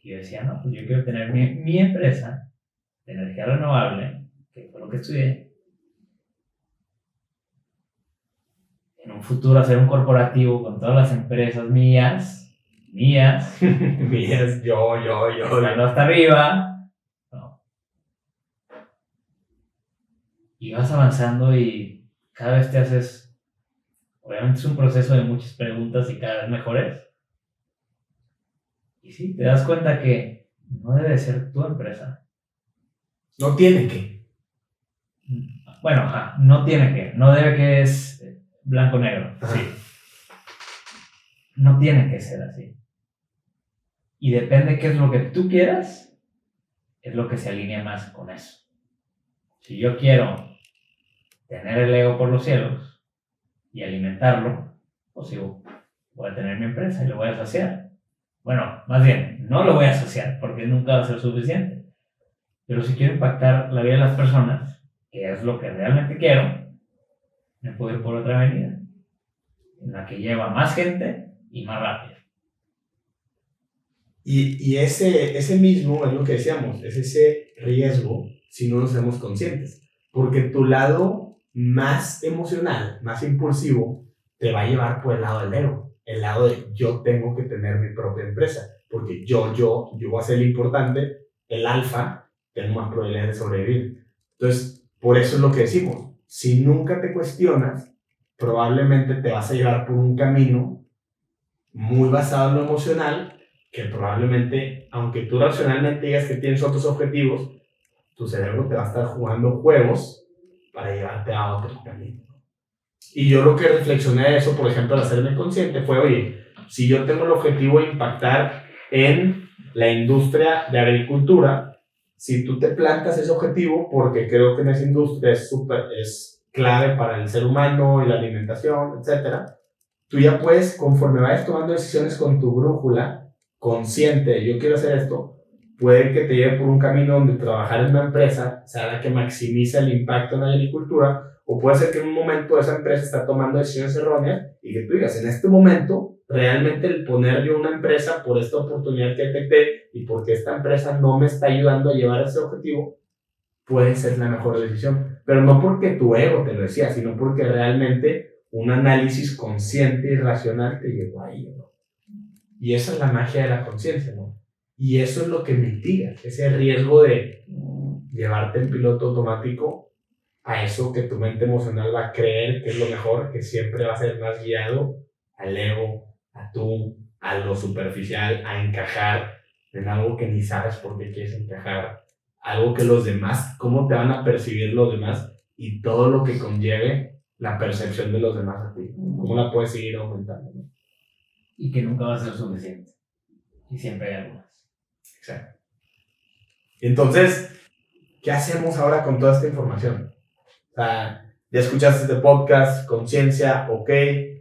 Y yo decía, no, pues yo quiero tener mi empresa de energía renovable, que fue lo que estudié, en un futuro hacer un corporativo con todas las empresas mías, Mías, yo. estando hasta arriba, ¿no? Y vas avanzando y cada vez te haces, obviamente es un proceso de muchas preguntas y cada vez mejores. Y sí, te das cuenta que no debe ser tu empresa. No tiene que. Bueno, ajá, no tiene que, no debe que es blanco-negro, Ajá. sí. No tiene que ser así. Y depende qué es lo que tú quieras, es lo que se alinea más con eso. Si yo quiero tener el ego por los cielos y alimentarlo, pues digo, voy a tener mi empresa y lo voy a asociar. Bueno, más bien, no lo voy a asociar porque nunca va a ser suficiente. Pero si quiero impactar la vida de las personas, que es lo que realmente quiero, me puedo ir por otra avenida, en la que lleva más gente y más rápido. Y ese mismo es lo que decíamos, es ese riesgo si no nos hacemos conscientes. Porque tu lado más emocional, más impulsivo, te va a llevar por el lado del ego. El lado de yo tengo que tener mi propia empresa. Porque yo voy a ser el importante, el alfa, tengo más probabilidades de sobrevivir. Entonces, por eso es lo que decimos. Si nunca te cuestionas, probablemente te vas a llevar por un camino muy basado en lo emocional, que probablemente, aunque tú racionalmente digas que tienes otros objetivos, tu cerebro te va a estar jugando juegos para llevarte a otro camino. Y yo lo que reflexioné de eso, por ejemplo, al hacerme consciente, fue, oye, si yo tengo el objetivo de impactar en la industria de agricultura, si tú te plantas ese objetivo, porque creo que en esa industria es clave para el ser humano y la alimentación, etcétera, tú ya puedes, conforme vayas tomando decisiones con tu brújula, consciente de yo quiero hacer esto, puede que te lleve por un camino donde trabajar en una empresa sea la que maximiza el impacto en la agricultura, o puede ser que en un momento esa empresa está tomando decisiones erróneas y que tú digas, en este momento, realmente el poner yo una empresa por esta oportunidad que detecté y porque esta empresa no me está ayudando a llevar ese objetivo, puede ser la mejor decisión. Pero no porque tu ego te lo decía, sino porque realmente un análisis consciente y racional te llevó ahí, ¿no? Y esa es la magia de la conciencia, ¿no? Y eso es lo que mitiga ese riesgo de llevarte en piloto automático a eso que tu mente emocional va a creer que es lo mejor, que siempre va a ser más guiado al ego, a lo superficial, a encajar en algo que ni sabes por qué quieres encajar, algo que los demás, cómo te van a percibir los demás y todo lo que conlleve la percepción de los demás a ti, cómo la puedes seguir aumentando, ¿no? Y que nunca va a ser suficiente. Y siempre hay algo más. Exacto. Entonces, ¿qué hacemos ahora con toda esta información? O sea, ya escuchaste este podcast, conciencia, ok,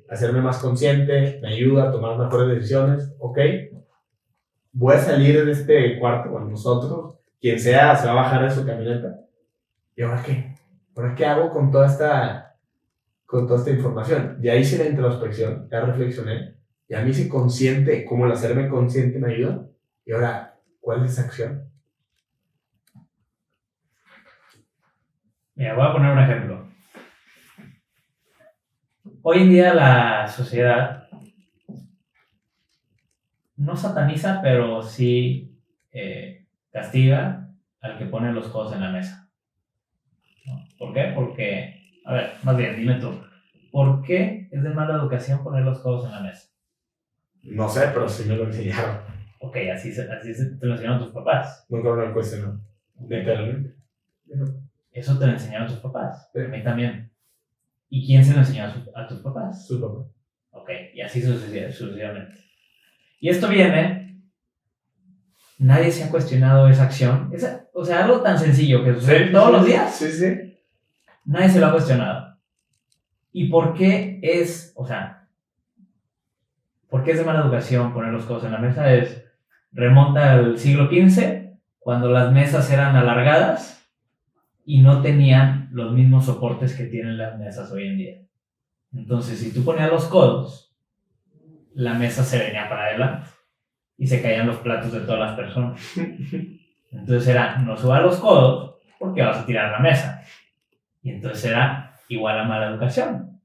hacerme más consciente, me ayuda a tomar mejores decisiones, ok. Voy a salir de este cuarto con nosotros, quien sea se va a bajar de su camioneta. ¿Y ahora qué? ¿Ahora qué hago con toda esta información? Ya hice la introspección, ya reflexioné, ya me hice consciente, cómo el hacerme consciente me ayuda. Y ahora, ¿cuál es esa acción? Mira, voy a poner un ejemplo. Hoy en día la sociedad no sataniza, pero sí castiga al que pone los codos en la mesa, ¿no? ¿Por qué? Porque, a ver, más bien, dime tú, ¿por qué es de mala educación poner los codos en la mesa? No sé, pero sí me lo enseñaron. Ok, así te lo enseñaron tus papás. Nunca me lo cuestionó. Literalmente. Eso te lo enseñaron tus papás. Sí. A mí también. ¿Y quién se lo enseñó a tus papás? Su papá. Ok, y así sucesivamente. Y esto viene, nadie se ha cuestionado esa acción. O sea, algo tan sencillo que sucede todos los días. Sí, sí. Nadie se lo ha cuestionado. ¿Y por qué es, o sea, por qué es de mala educación poner los codos en la mesa? Remonta al siglo XV, cuando las mesas eran alargadas y no tenían los mismos soportes que tienen las mesas hoy en día. Entonces, si tú ponías los codos, la mesa se venía para adelante y se caían los platos de todas las personas. Entonces era, no subas los codos porque vas a tirar la mesa. Y entonces era igual a mala educación.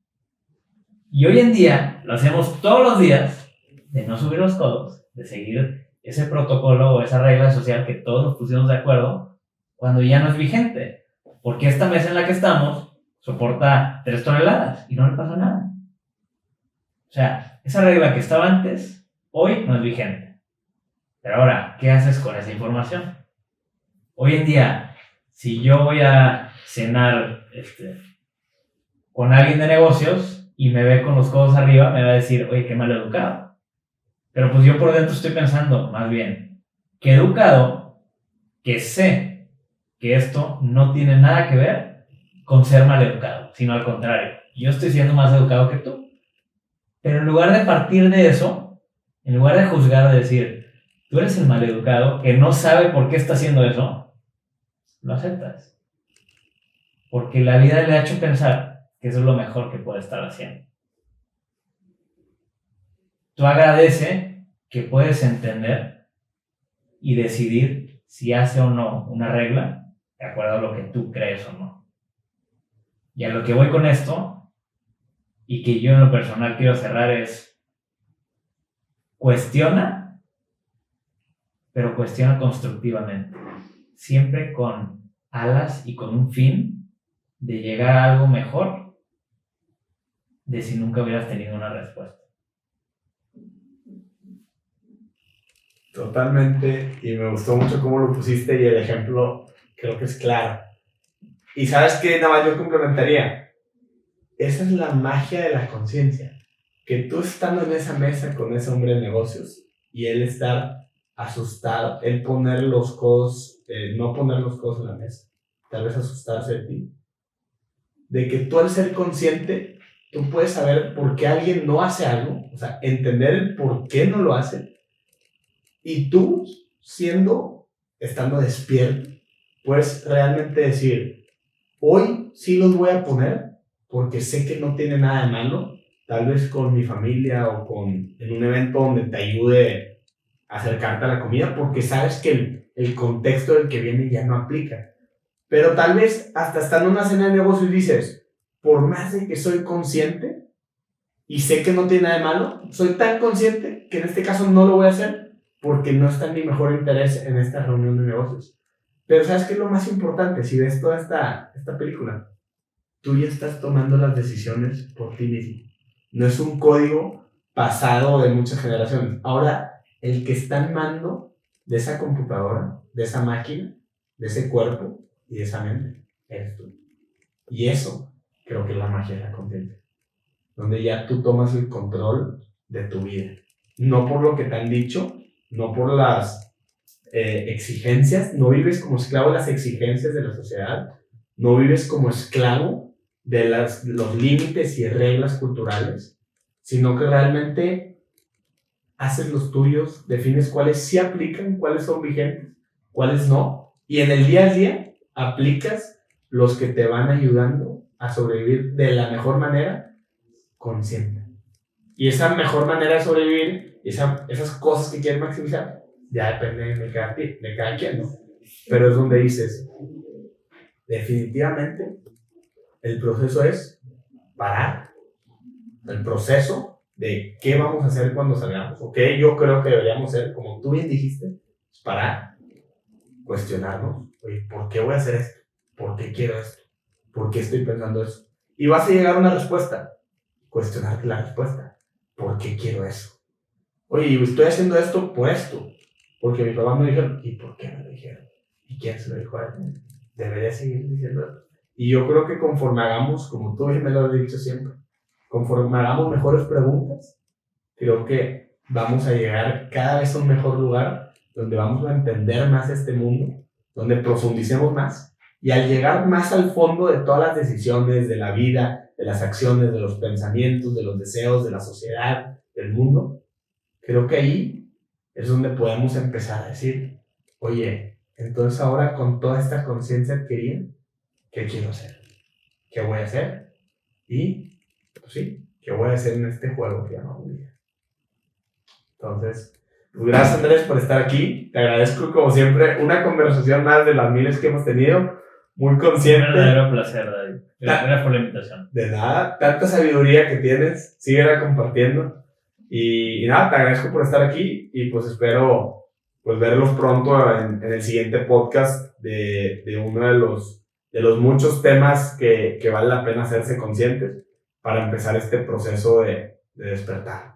Y hoy en día lo hacemos todos los días de no subir los codos, de seguir ese protocolo o esa regla social que todos nos pusimos de acuerdo cuando ya no es vigente. Porque esta mesa en la que estamos soporta 3 toneladas y no le pasa nada. O sea, esa regla que estaba antes, hoy no es vigente. Pero ahora, ¿qué haces con esa información? Hoy en día, si yo voy a cenar con alguien de negocios y me ve con los codos arriba, me va a decir, oye, qué mal educado. Pero pues yo por dentro estoy pensando, más bien, qué educado, que sé que esto no tiene nada que ver con ser mal educado, sino al contrario, yo estoy siendo más educado que tú. Pero en lugar de partir de eso, en lugar de juzgar, de decir, tú eres el maleducado que no sabe por qué está haciendo eso, lo aceptas. Porque la vida le ha hecho pensar que eso es lo mejor que puede estar haciendo. Tú agradece que puedes entender y decidir si hace o no una regla de acuerdo a lo que tú crees o no. Y a lo que voy con esto, y que yo en lo personal quiero cerrar, es cuestiona, pero cuestiona constructivamente. Siempre con alas y con un fin de llegar a algo mejor de si nunca hubieras tenido una respuesta. Totalmente, y me gustó mucho cómo lo pusiste y el ejemplo creo que es claro. Y sabes qué, nada más yo complementaría, esa es la magia de la conciencia, que tú estando en esa mesa con ese hombre de negocios y él estar asustado, él poner los codos, no poner los codos en la mesa, tal vez asustarse de ti, de que tú al ser consciente, tú puedes saber por qué alguien no hace algo, o sea, entender el por qué no lo hace. Y tú, estando despierto, puedes realmente decir, hoy sí los voy a poner porque sé que no tiene nada de malo, tal vez con mi familia o en un evento donde te ayude a acercarte a la comida, porque sabes que el contexto del que viene ya no aplica. Pero tal vez hasta estando en una cena de negocios dices, por más de que soy consciente y sé que no tiene nada de malo, soy tan consciente que en este caso no lo voy a hacer porque no está en mi mejor interés en esta reunión de negocios. Pero ¿sabes qué es lo más importante? Si ves toda esta película, tú ya estás tomando las decisiones por ti mismo. No es un código pasado de muchas generaciones. Ahora, el que está en mando de esa computadora, de esa máquina, de ese cuerpo y de esa mente, eres tú. Y eso creo que es la magia de la conciencia, donde ya tú tomas el control de tu vida. No por lo que te han dicho, no por las exigencias, no vives como esclavo de las exigencias de la sociedad, no vives como esclavo de los límites y reglas culturales, sino que realmente haces los tuyos, defines cuáles sí aplican, cuáles son vigentes, cuáles no, y en el día a día aplicas los que te van ayudando a sobrevivir de la mejor manera consciente. Y esa mejor manera de sobrevivir, esas cosas que quieres maximizar, ya depende de cada quien, ¿no? Pero es donde dices, definitivamente, el proceso es parar. El proceso de qué vamos a hacer cuando salgamos, o qué yo creo que deberíamos hacer, como tú bien dijiste, para cuestionarnos, oye, ¿por qué voy a hacer esto? ¿Por qué quiero esto? ¿Por qué estoy pensando eso? Y vas a llegar a una respuesta, cuestionarte la respuesta, ¿por qué quiero eso? Oye, estoy haciendo esto por esto, porque mi papá me dijo, ¿y por qué me lo dijeron? ¿Y quién se lo dijo a él? Debería seguir diciendo eso. Y yo creo que conforme hagamos, como tú me lo has dicho siempre, conforme hagamos mejores preguntas, creo que vamos a llegar cada vez a un mejor lugar donde vamos a entender más este mundo, donde profundicemos más, y al llegar más al fondo de todas las decisiones de la vida, de las acciones, de los pensamientos, de los deseos, de la sociedad, del mundo, creo que ahí es donde podemos empezar a decir, oye, entonces ahora con toda esta conciencia adquirida, ¿qué quiero hacer? ¿Qué voy a hacer? Y, pues sí, ¿qué voy a hacer en este juego que llama vida? Entonces, pues gracias Andrés por estar aquí. Te agradezco como siempre una conversación más de las miles que hemos tenido. Muy consciente. Un verdadero placer, David. Gracias por la invitación. De nada, tanta sabiduría que tienes. Síguela compartiendo. Y nada, te agradezco por estar aquí y pues espero pues verlos pronto en el siguiente podcast de uno de los muchos temas que vale la pena hacerse conscientes para empezar este proceso de despertar.